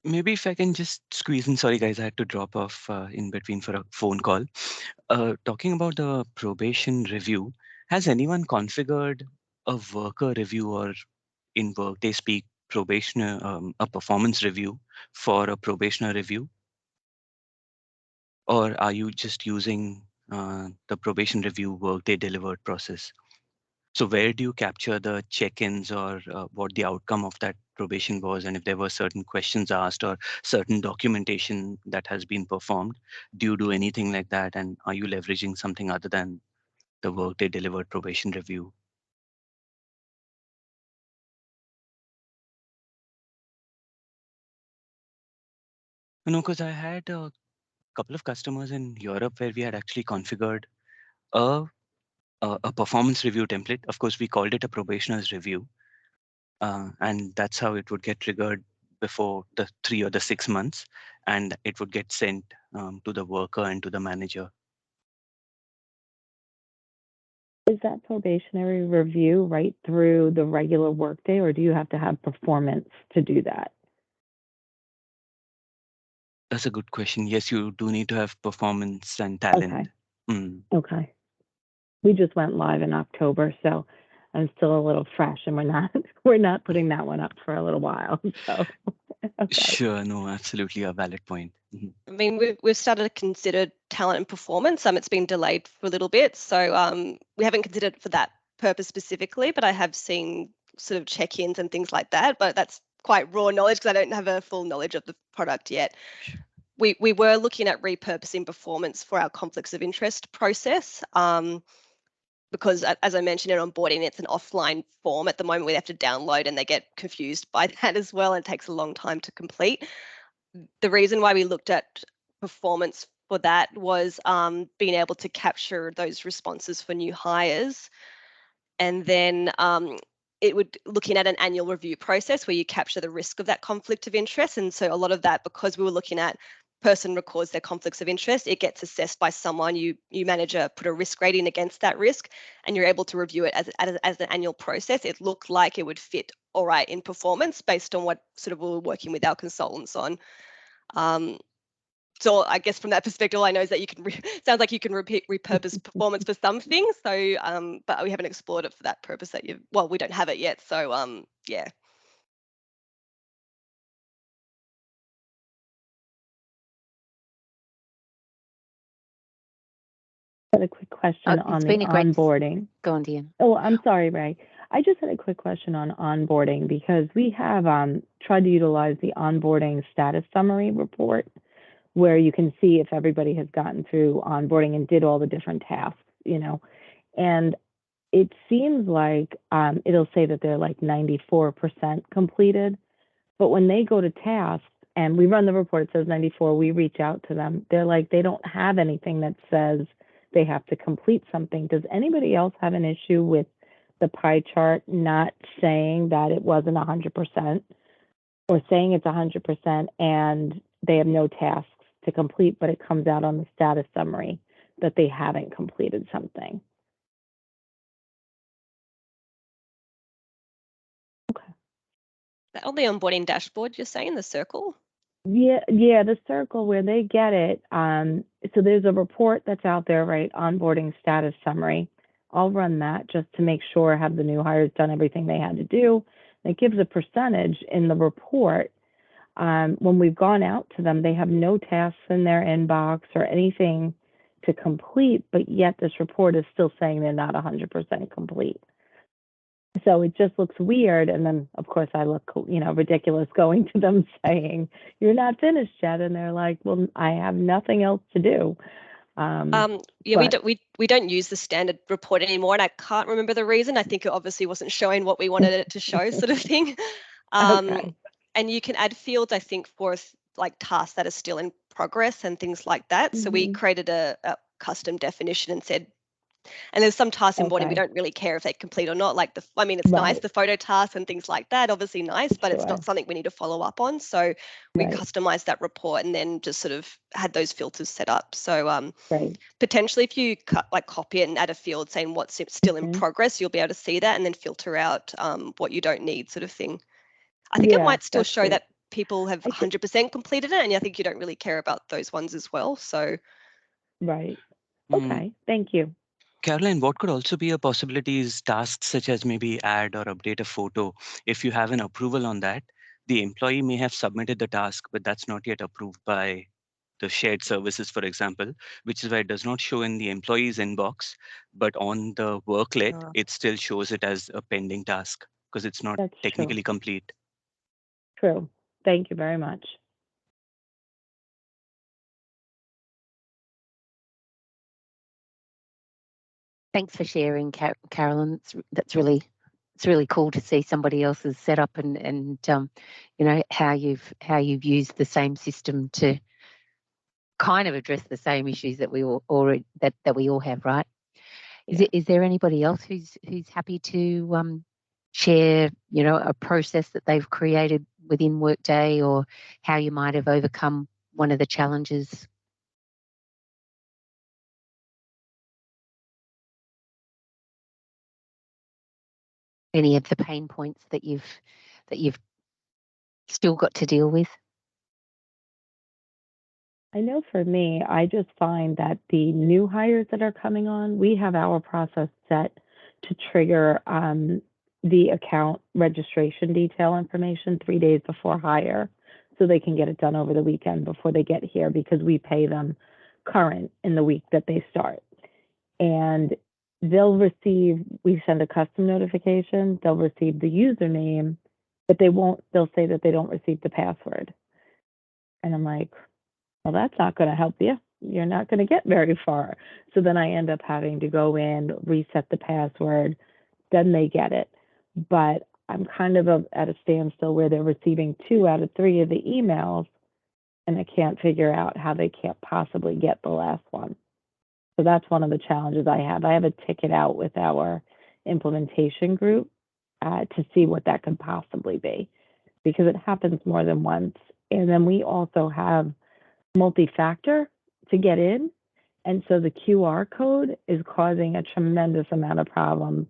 Maybe if I can just squeeze in, sorry guys, I had to drop off in between for a phone call. Talking about the probation review, has anyone configured a worker review, or in Workday speak, a performance review for a probationer review? Or are you just using the probation review Workday delivered process? So where do you capture the check-ins, or what the outcome of that probation was, and if there were certain questions asked or certain documentation that has been performed? Do you do anything like that, and are you leveraging something other than the Workday delivered probation review? No, because I had a couple of customers in Europe where we had actually configured a performance review template. Of course, we called it a probationer's review. And that's how it would get triggered before the 3 or the 6 months, and it would get sent to the worker and to the manager. Is that probationary review right through the regular Workday, or do you have to have performance to do that? That's a good question. Yes, you do need to have performance and talent. Okay. Okay. We just went live in October, so I'm still a little fresh, and we're not putting that one up for a little while. So okay. Sure, no, absolutely a valid point. I mean, we've started to consider talent and performance. It's been delayed for a little bit, so we haven't considered it for that purpose specifically. But I have seen sort of check-ins and things like that. But that's quite raw knowledge, because I don't have a full knowledge of the product yet. we were looking at repurposing performance for our conflicts of interest process. Because as I mentioned in onboarding, it's an offline form at the moment. We have to download and they get confused by that as well. And it takes a long time to complete. The reason why we looked at performance for that was being able to capture those responses for new hires. And then it would looking at an annual review process where you capture the risk of that conflict of interest. And so a lot of that, because we were looking at person records their conflicts of interest, it gets assessed by someone, you manager put a risk rating against that risk, and you're able to review it as an annual process. It looked like it would fit all right in performance based on what sort of we were working with our consultants on. So I guess from that perspective, all I know is that you can sounds like you can repurpose performance for some things. So, but we haven't explored it for that purpose that we don't have it yet. So, yeah. I had a quick question on the onboarding. Go on, Deanne. Oh, I'm sorry, Ray. I just had a quick question on onboarding because we have tried to utilize the onboarding status summary report where you can see if everybody has gotten through onboarding and did all the different tasks, and it seems like it'll say that they're like 94% completed, but when they go to tasks and we run the report, it says 94, we reach out to them, they're like, they don't have anything that says they have to complete something. Does anybody else have an issue with the pie chart not saying that it wasn't 100% or saying it's 100% and they have no tasks to complete, but it comes out on the status summary that they haven't completed something? Okay. On the onboarding dashboard, you're saying the circle? Yeah, the circle where they get it. So there's a report that's out there, right? Onboarding status summary. I'll run that just to make sure have the new hires done everything they had to do. It gives a percentage in the report. When we've gone out to them, they have no tasks in their inbox or anything to complete, but yet this report is still saying they're not 100% complete. So it just looks weird. And then, of course, I look, ridiculous going to them saying, you're not finished yet. And they're like, well, I have nothing else to do. We don't use the standard report anymore, and I can't remember the reason. I think it obviously wasn't showing what we wanted it to show, sort of thing. Okay. And you can add fields, I think, for like tasks that are still in progress and things like that. So we created a custom definition and said, and there's some tasks in onboarding we don't really care if they complete or not. Like it's nice, the photo tasks and things like that, obviously nice, but it's not something we need to follow up on. So we customized that report and then just sort of had those filters set up. So potentially if you copy it and add a field saying what's still in progress, you'll be able to see that and then filter out what you don't need, sort of thing. I think it might still show that people have 100% completed it, and I think you don't really care about those ones as well. So okay, thank you. Caroline, what could also be a possibility is tasks such as maybe add or update a photo. If you have an approval on that, the employee may have submitted the task, but that's not yet approved by the shared services, for example, which is why it does not show in the employee's inbox, but on the worklet, it still shows it as a pending task because it's not technically complete. True. Thank you very much. Thanks for sharing, Carolyn. It's really cool to see somebody else's setup and how you've used the same system to kind of address the same issues that we all have, right? Is there anybody else who's happy to share, a process that they've created within Workday or how you might have overcome one of the challenges? Any of the pain points that you've still got to deal with? I know for me, I just find that the new hires that are coming on, we have our process set to trigger the account registration detail information 3 days before hire, so they can get it done over the weekend before they get here, because we pay them current in the week that they start. And we send a custom notification, they'll receive the username, but they'll say that they don't receive the password. And I'm like, Well, that's not going to help you. You're not going to get very far. So then I end up having to go in, reset the password, then they get it. But I'm kind of at a standstill where they're receiving 2 out of 3 of the emails, and I can't figure out how they can't possibly get the last one. So that's one of the challenges I have. I have a ticket out with our implementation group to see what that could possibly be, because it happens more than once. And then we also have multi-factor to get in. And so the QR code is causing a tremendous amount of problems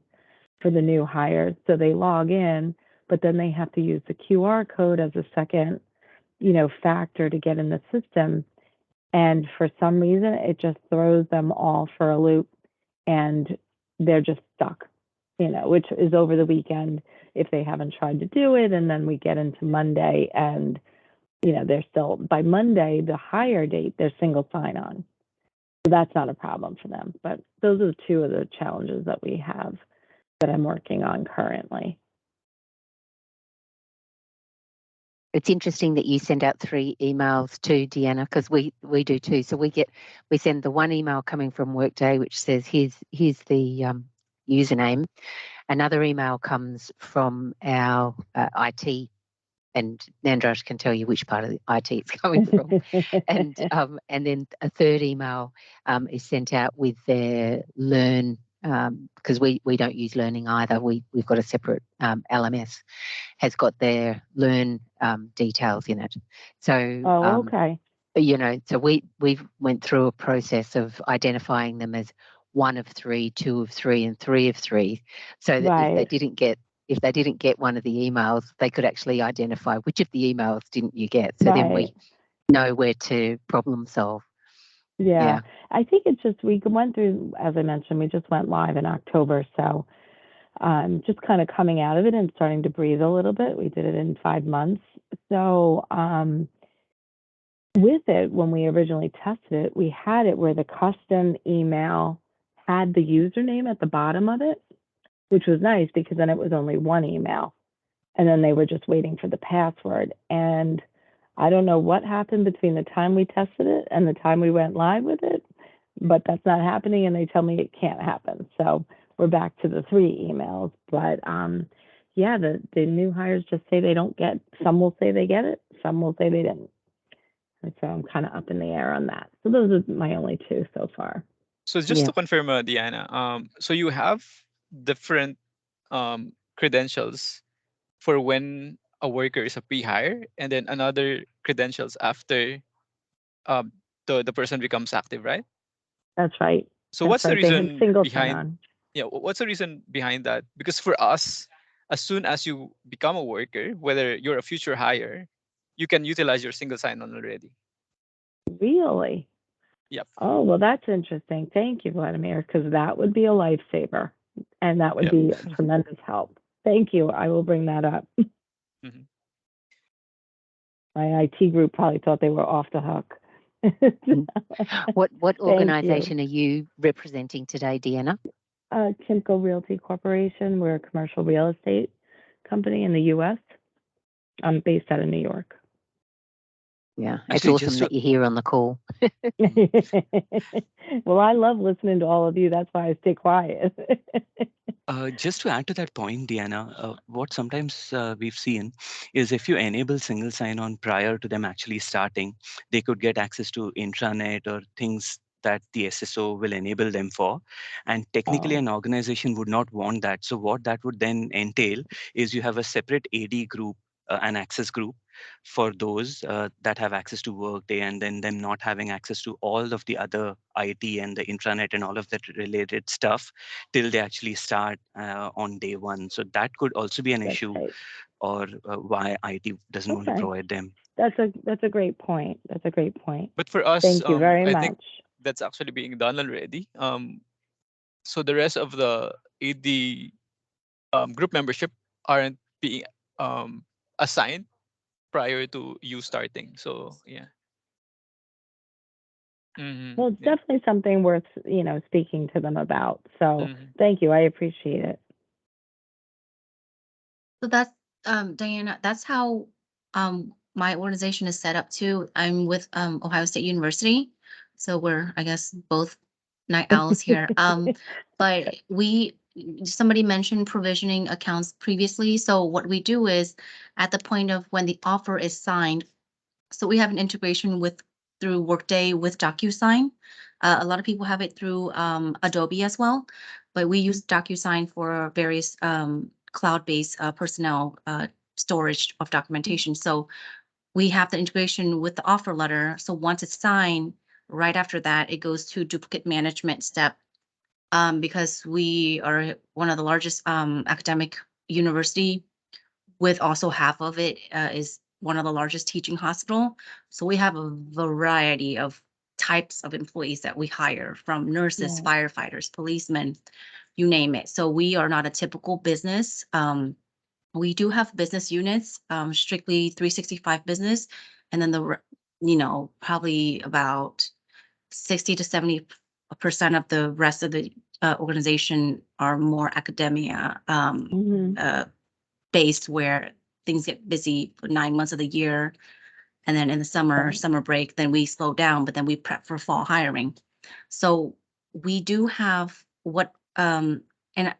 for the new hires. So they log in, but then they have to use the QR code as a second, factor to get in the system. And for some reason, it just throws them all for a loop, and they're just stuck, which is over the weekend if they haven't tried to do it. And then we get into Monday, and, they're still, by Monday, the hire date, they're single sign-on. So that's not a problem for them. But those are 2 of the challenges that we have that I'm working on currently. It's interesting that you send out 3 emails too, Deanna, because we do too. So we send the one email coming from Workday, which says here's the username. Another email comes from our IT, and Nandraj can tell you which part of the IT it's coming from. And then a 3rd email is sent out with their Learn, because we don't use Learning either. We've got a separate LMS, has got their Learn details in it. So okay. So we've went through a process of identifying them as 1 of 3, 2 of 3, and 3 of 3, so that Right. if they didn't get one of the emails, they could actually identify which of the emails didn't you get. So then we know where to problem solve. Yeah. I think it's just, we went through, as I mentioned, we just went live in October. So just kind of coming out of it and starting to breathe a little bit. We did it in 5 months. So with it, when we originally tested it, we had it where the custom email had the username at the bottom of it, which was nice because then it was only 1 email. And then they were just waiting for the password. And I don't know what happened between the time we tested it and the time we went live with it, but that's not happening. And they tell me it can't happen. So we're back to the 3 emails. But the new hires just say they don't get, some will say they get it, some will say they didn't. And so I'm kind of up in the air on that. So those are my only 2 so far. So just to confirm, Deanna, so you have different credentials for when a worker is a pre-hire, and then another credentials after the person becomes active, right? That's right. So what's the reason behind? Yeah, what's the reason behind that? Because for us, as soon as you become a worker, whether you're a future hire, you can utilize your single sign-on already. Really? Yep. Oh, well, that's interesting. Thank you, Vladimir, because that would be a lifesaver, and that would be a tremendous help. Thank you. I will bring that up. Mm-hmm. My IT group probably thought they were off the hook. What organization are you representing today, Deanna? Kimco Realty Corporation. We're a commercial real estate company in the U.S. I'm based out of New York. Yeah, it's awesome that you're here on the call. Well, I love listening to all of you. That's why I stay quiet. Just to add to that point, Deanna, what sometimes we've seen is if you enable single sign-on prior to them actually starting, they could get access to intranet or things that the SSO will enable them for. And technically, an organization would not want that. So what that would then entail is you have a separate AD group, an access group for those that have access to Workday, and then them not having access to all of the other IT and the intranet and all of that related stuff till they actually start on day 1. So that could also be an issue, or why IT doesn't want to provide them. That's a great point. That's a great point. But for us, thank you very I much. think that's actually being done already. So the rest of the AD group membership aren't being assigned prior to you starting. So yeah. Mm-hmm. Well, it's definitely something worth speaking to them about. So thank you. I appreciate it. So that's Diana. That's how my organization is set up too. I'm with Ohio State University, so we're, I guess, both night owls here. But somebody mentioned provisioning accounts previously. So what we do is at the point of when the offer is signed, so we have an integration through Workday with DocuSign. A lot of people have it through Adobe as well, but we use DocuSign for various cloud-based personnel storage of documentation. So we have the integration with the offer letter. So once it's signed, right after that, it goes to duplicate management step. Because we are one of the largest academic university, with also half of it is one of the largest teaching hospital. So we have a variety of types of employees that we hire, from nurses, firefighters, policemen, you name it. So we are not a typical business. We do have business units, strictly 365 business, and then probably about 60 to 70% of the rest of the organization are more academia based, where things get busy for 9 months of the year. And then in the summer break, then we slow down, but then we prep for fall hiring. So we do have and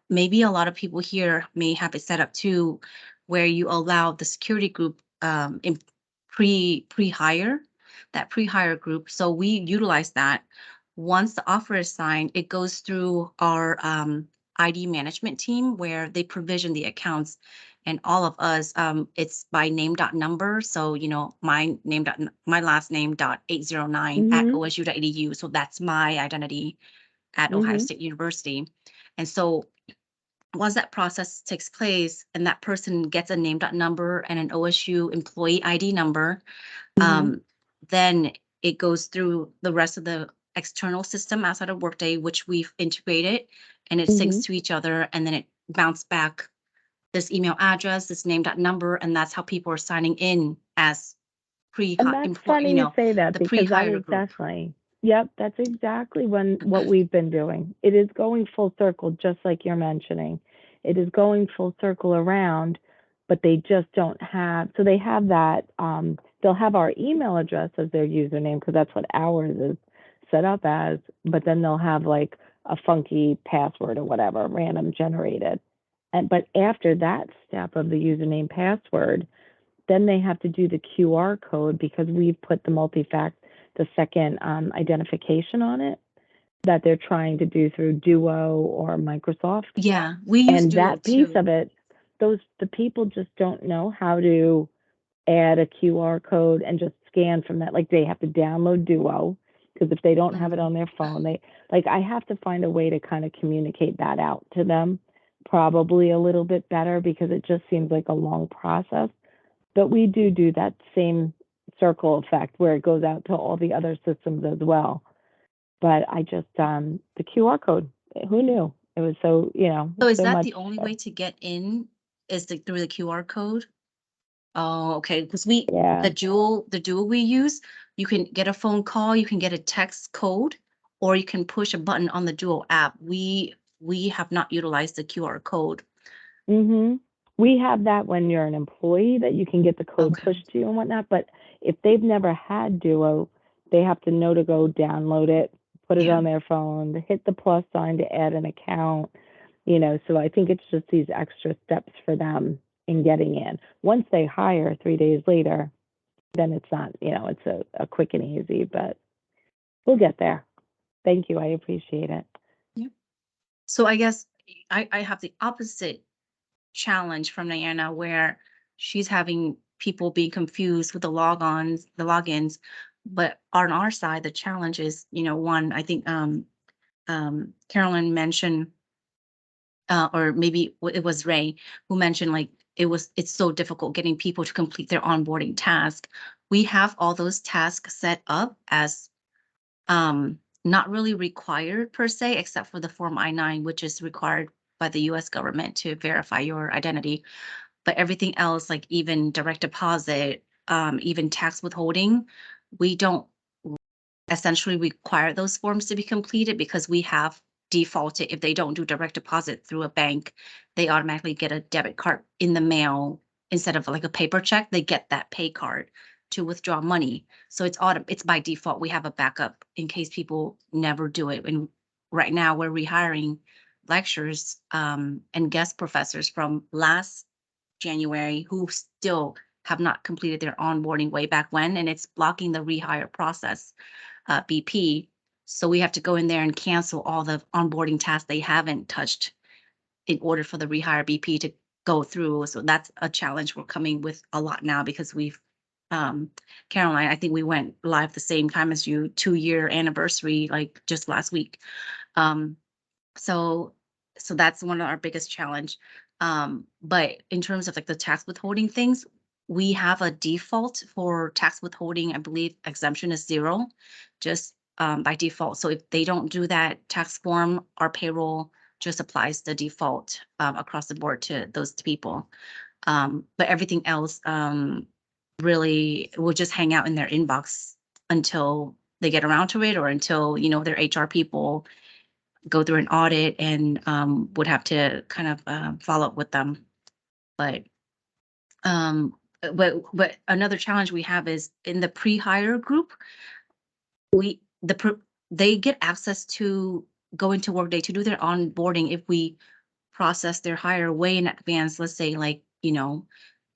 maybe a lot of people here may have it set up too, where you allow the security group in pre-hire, that pre-hire group. So we utilize that. Once the offer is signed, it goes through our ID management team, where they provision the accounts, and all of us, it's by name.number. So, my last name .809 at osu.edu. So that's my identity at Ohio State University. And so once that process takes place and that person gets a name.number and an OSU employee ID number, then it goes through the rest of the external system outside of Workday, which we've integrated, and it syncs to each other, and then it bounces back this email address, this name.number, and that's how people are signing in as And that's funny you say that, because that is definitely, that's exactly what we've been doing. It is going full circle, just like you're mentioning. It is going full circle around, but they just don't have, so they have that, they'll have our email address as their username, because that's what ours is set up as, but then they'll have like a funky password or whatever, random generated. But after that step of the username password, then they have to do the QR code, because we've put the second identification on it that they're trying to do through Duo or Microsoft. Yeah, we use Duo that piece too. of it, the people just don't know how to add a QR code and just scan from that. Like, they have to download Duo, because if they don't have it on their phone, I have to find a way to kind of communicate that out to them, probably a little bit better, because it just seems like a long process. But we do that same circle effect where it goes out to all the other systems as well. But I just, the QR code, who knew? It was so, So is that the only way to get in, is through the QR code? Oh, okay. Because the Duo we use, you can get a phone call, you can get a text code, or you can push a button on the Duo app. We have not utilized the QR code. We have that when you're an employee, that you can get the code pushed to you and whatnot. But if they've never had Duo, they have to know to go download it, put it on their phone, hit the plus sign to add an account, so I think it's just these extra steps for them in getting in. Once they hire 3 days later, then it's not, it's a quick and easy, but we'll get there. Thank you. I appreciate it. Yeah. So I guess I have the opposite challenge from Diana, where she's having people being confused with the logins. But on our side, the challenge is, one, I think Carolyn mentioned, or maybe it was Ray who mentioned, it's so difficult getting people to complete their onboarding task. We have all those tasks set up as not really required per se, except for the Form I-9, which is required by the US government to verify your identity. But everything else, like even direct deposit, even tax withholding, we don't essentially require those forms to be completed, because we have defaulted, if they don't do direct deposit through a bank, they automatically get a debit card in the mail instead of like a paper check, they get that pay card to withdraw money. So it's by default. We have a backup in case people never do it. And right now we're rehiring lecturers and guest professors from last January who still have not completed their onboarding way back when, and it's blocking the rehire process, BP. So we have to go in there and cancel all the onboarding tasks they haven't touched in order for the rehire BP to go through. So that's a challenge we're coming with a lot now because we've, Caroline, I think we went live the same time as you, 2-year anniversary, like just last week. So that's one of our biggest challenge. But in terms of like the tax withholding things, we have a default for tax withholding. I believe exemption is 0, just by default. So if they don't do that tax form, our payroll just applies the default across the board to those people. But everything else really will just hang out in their inbox until they get around to it, or until, you know, their HR people go through an audit and would have to kind of follow up with them. But another challenge we have is in the pre-hire group, they get access to go into Workday to do their onboarding if we process their hire way in advance, let's say like, you know,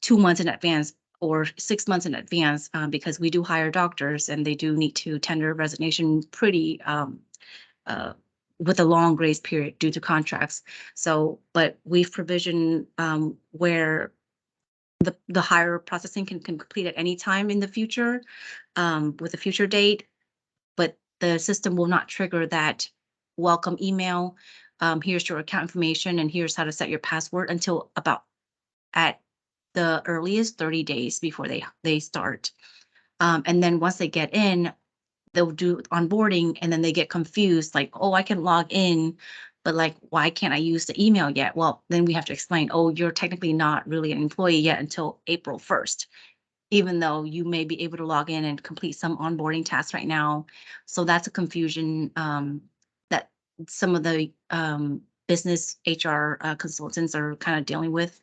2 months in advance or 6 months in advance, because we do hire doctors and they do need to tender resignation pretty with a long grace period due to contracts. So, but we've provisioned where the hire processing can complete at any time in the future with a future date, but the system will not trigger that welcome email. Here's your account information and here's how to set your password until about at the earliest 30 days before they start. And then once they get in, they'll do onboarding and then they get confused, like, oh, I can log in, but like, why can't I use the email yet? Well, then we have to explain, oh, you're technically not really an employee yet until April 1st, even though you may be able to log in and complete some onboarding tasks right now. So that's a confusion that some of the business HR consultants are kind of dealing with,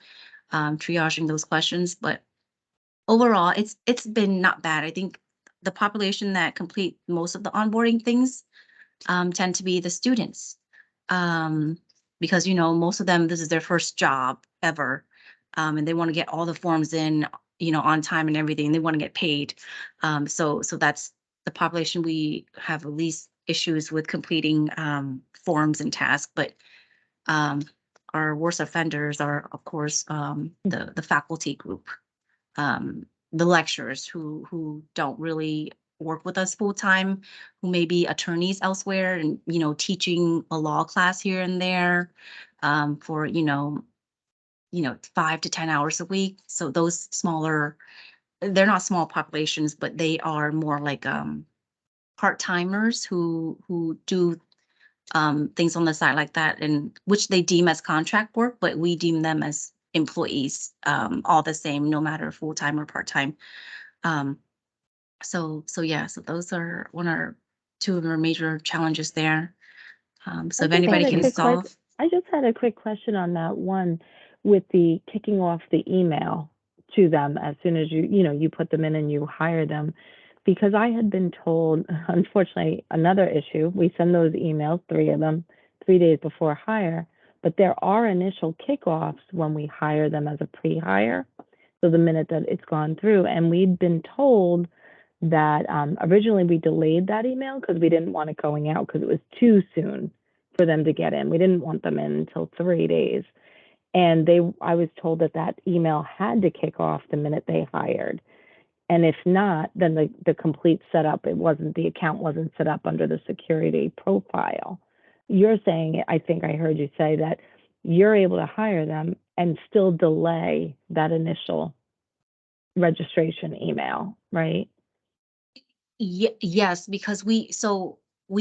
triaging those questions. But overall, it's been not bad. I think the population that complete most of the onboarding things tend to be the students, because, you know, most of them, this is their first job ever, and they want to get all the forms in, you know, on time and everything. They want to get paid. So that's the population we have the least issues with completing forms and tasks. But our worst offenders are, of course, the faculty group. The lecturers who don't really work with us full time, who may be attorneys elsewhere and, you know, teaching a law class here and there for, you know, 5 to 10 hours a week. So those smaller, they're not small populations, but they are more like part-timers who do things on the side like that, and which they deem as contract work, but we deem them as employees, all the same, no matter full-time or part-time. So those are two of our major challenges there. So if anybody can solve. I just had a quick question on that one with the kicking off the email to them as soon as you put them in and you hire them, because I had been told, unfortunately, another issue, we send those emails, 3 of them, 3 days before hire, but there are initial kickoffs when we hire them as a pre-hire. So the minute that it's gone through, and we'd been told that originally we delayed that email because we didn't want it going out because it was too soon for them to get in. We didn't want them in until 3 days. And I was told that email had to kick off the minute they hired. And if not, then the complete setup, the account wasn't set up under the security profile. You're saying, I think I heard you say that you're able to hire them and still delay that initial registration email, right? Yes, because we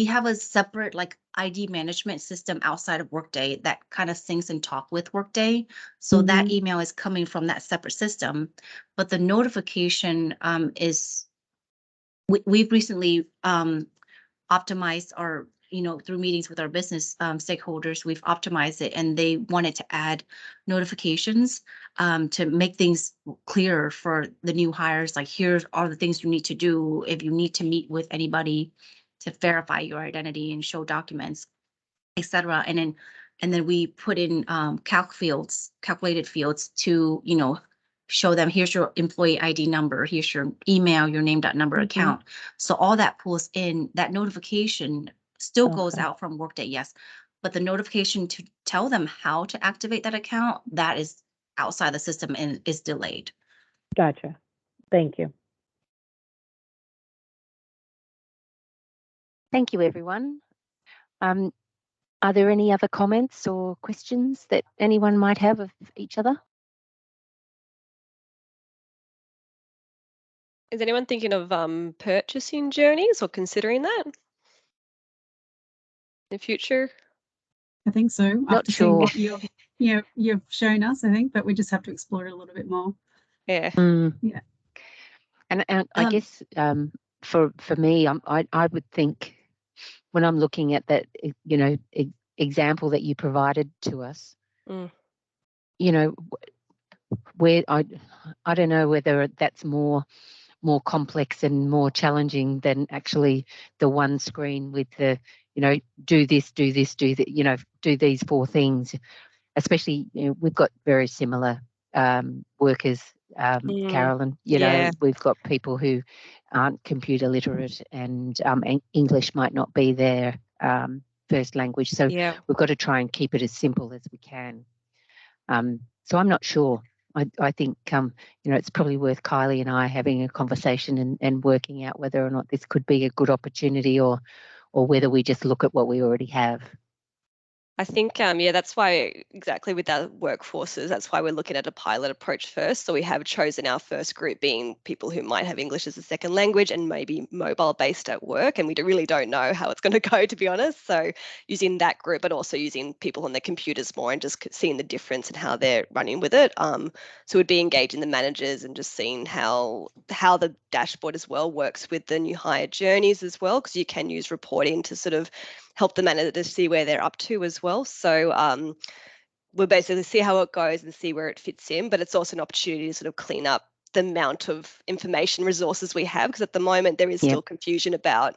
have a separate like ID management system outside of Workday that kind of syncs and talk with Workday. So that email is coming from that separate system, but the notification is we've recently optimized our, through meetings with our business stakeholders, we've optimized it, and they wanted to add notifications to make things clearer for the new hires. Like, here are the things you need to do if you need to meet with anybody to verify your identity and show documents, etc. And then we put in calculated fields to, show them, here's your employee ID number, here's your email, your name.number account. So all that pulls in, that notification still goes out from Workday, yes, but the notification to tell them how to activate that account, that is outside the system and is delayed. Gotcha. Thank you. Thank you, everyone. Are there any other comments or questions that anyone might have of each other? Is anyone thinking of purchasing journeys or considering that in the future? I think so. Not After seeing what sure. you've shown us, I think, but we just have to explore it a little bit more. Yeah. Yeah. And I guess for me, I would think, when I'm looking at that, example that you provided to us, where I don't know whether that's more complex and more challenging than actually the one screen with the, do this, do this, do that, do these 4 things. Especially, we've got very similar workers, Carolyn. We've got people who aren't computer literate, and English might not be their first language. So we've got to try and keep it as simple as we can. So I'm not sure. I think, it's probably worth Kylie and I having a conversation and working out whether or not this could be a good opportunity, or whether we just look at what we already have. I think, that's why, exactly with our workforces, that's why we're looking at a pilot approach first. So we have chosen our first group being people who might have English as a second language and maybe mobile-based at work. And we really don't know how it's going to go, to be honest. So using that group, but also using people on their computers more and just seeing the difference and how they're running with it. So we'd be engaging the managers and just seeing how the dashboard as well works with the new hire journeys as well, because you can use reporting to sort of help the manager to see where they're up to as well. So we'll basically see how it goes and see where it fits in, but it's also an opportunity to sort of clean up the amount of information resources we have, because at the moment there is still confusion about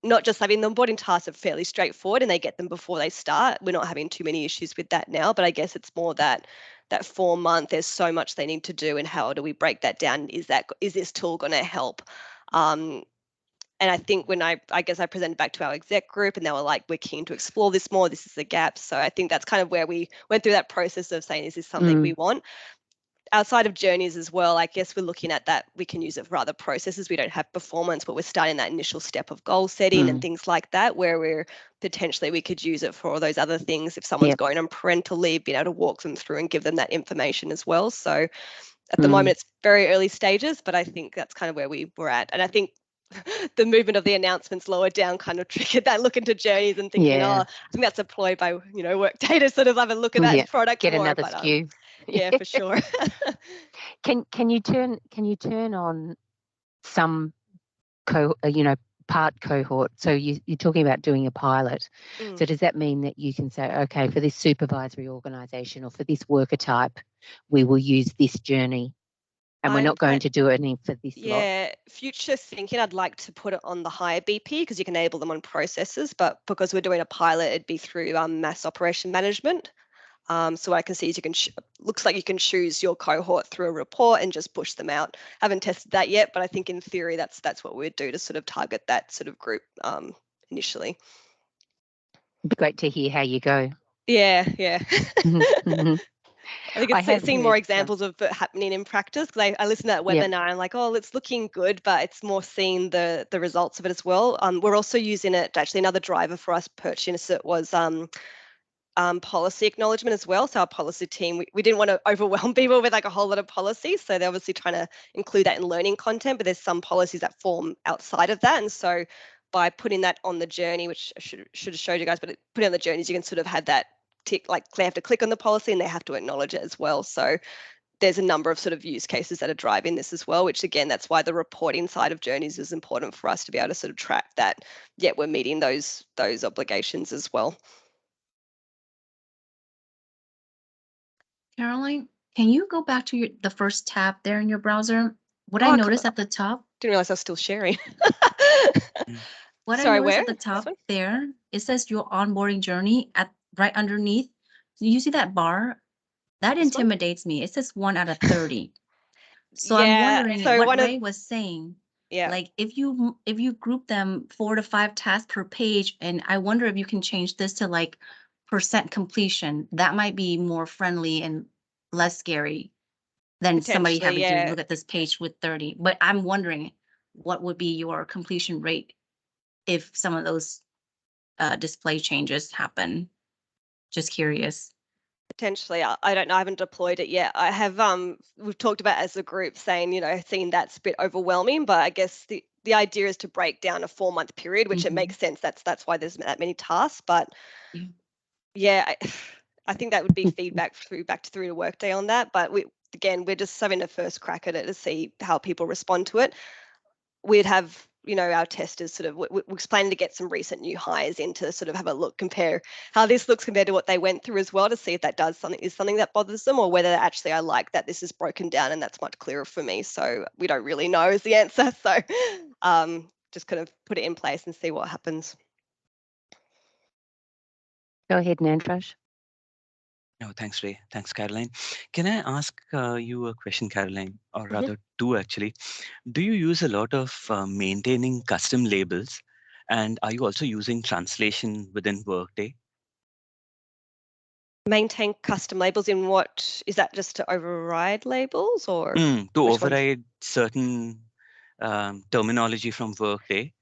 not just having the onboarding tasks are fairly straightforward and they get them before they start. We're not having too many issues with that now, but I guess it's more that 4 month, there's so much they need to do, and how do we break that down? Is this tool going to help? And I think when I guess I presented back to our exec group, and they were like, we're keen to explore this more. This is the gap. So I think that's kind of where we went through that process of saying, is this something we want? Outside of journeys as well, I guess we're looking at that. We can use it for other processes. We don't have performance, but we're starting that initial step of goal setting and things like that, where we could use it for all those other things. If someone's going on parental leave, being able to walk them through and give them that information as well. So at the moment, it's very early stages, but I think that's kind of where we were at. And I think the movement of the announcements lower down kind of triggered that look into journeys and thinking, I think that's employed by Workday to sort of have a look at that product get more. Another SKU. Yeah, for sure. Can you turn on some part cohort? So you're talking about doing a pilot. So does that mean that you can say, okay, for this supervisory organisation or for this worker type, we will use this journey? And we're not going to do any for this lot. Yeah, future thinking, I'd like to put it on the higher BP, because you can enable them on processes, but because we're doing a pilot, it'd be through mass operation management. So what I can see is looks like you can choose your cohort through a report and just push them out. Haven't tested that yet, but I think in theory that's what we'd do to sort of target that sort of group initially. It'd be great to hear how you go. Yeah. I think I it's seeing more examples of it happening in practice, because I listened to that webinar and I'm like, oh, it's looking good, but it's more seeing the results of it as well. We're also using it, actually another driver for us purchasing it was policy acknowledgement as well. So our policy team, we didn't want to overwhelm people with like a whole lot of policies. So they're obviously trying to include that in learning content, but there's some policies that form outside of that. And so by putting that on the journey, which I should have showed you guys, but putting on the journeys, you can sort of have that tick, like they have to click on the policy and they have to acknowledge it as well. So there's a number of sort of use cases that are driving this as well, which again, that's why the reporting side of journeys is important for us to be able to sort of track that. Yet we're meeting those obligations as well. Caroline, Can you go back to the first tab there in your browser? What I Oh, noticed at the top, didn't realize I was still sharing. what I Sorry, noticed where? at the This top one? there, it says your onboarding journey at right underneath. You see that bar? That This one? intimidates me. It says 1 out of 30. So I'm Yeah, wondering so what one of Ray was saying. yeah. Like if you group them 4 to 5 tasks per page, and I wonder if you can change this to like percent completion. That might be more friendly and less scary than somebody Potentially, having to yeah. look at this page with 30. But I'm wondering what would be your completion rate if some of those display changes happen. Just curious. Potentially, I don't know. I haven't deployed it yet. I have. We've talked about as a group saying, seeing that's a bit overwhelming. But I guess the idea is to break down a 4-month period, which it makes sense. That's why there's that many tasks. But yeah, I think that would be feedback back through to Workday on that. But we're just having a first crack at it to see how people respond to it. We'd have our testers sort of we're planning to get some recent new hires in to sort of have a look, compare how this looks compared to what they went through as well, to see if that is something that bothers them, or whether actually I like that this is broken down and that's much clearer for me. So we don't really know is the answer. So just kind of put it in place and see what happens. Go ahead, Nandroj. No, thanks, Ray. Thanks, Caroline. Can I ask you a question, Caroline, or rather two actually? Do you use a lot of maintaining custom labels, and are you also using translation within Workday? Maintain custom labels in what? Is that just to override labels, or To override certain terminology from Workday?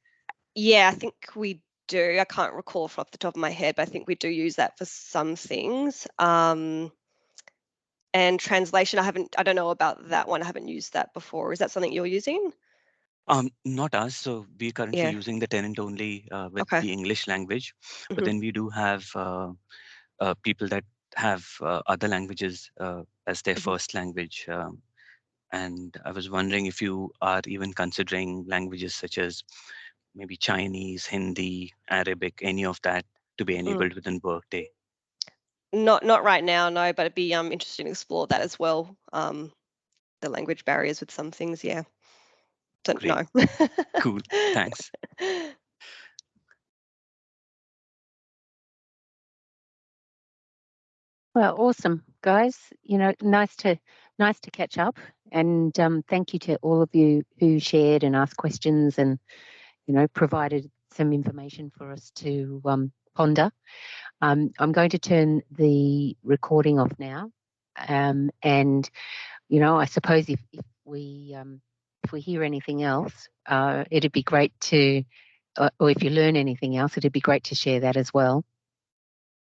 Yeah, I think we do. I can't recall off the top of my head, but I think we do use that for some things. And translation, I don't know about that one. I haven't used that before. Is that something you're using? Not us. So we're currently using the tenant only with the English language, but then we do have people that have other languages as their first language. And I was wondering if you are even considering languages such as maybe Chinese, Hindi, Arabic, any of that to be enabled within Workday. Not right now, no, but it'd be interesting to explore that as well. The language barriers with some things, yeah. Don't know. Cool, thanks. Well, awesome, guys. Nice to catch up, and thank you to all of you who shared and asked questions, and provided some information for us to ponder. I'm going to turn the recording off now, and I suppose if we hear anything else, it'd be great to, or if you learn anything else, it'd be great to share that as well.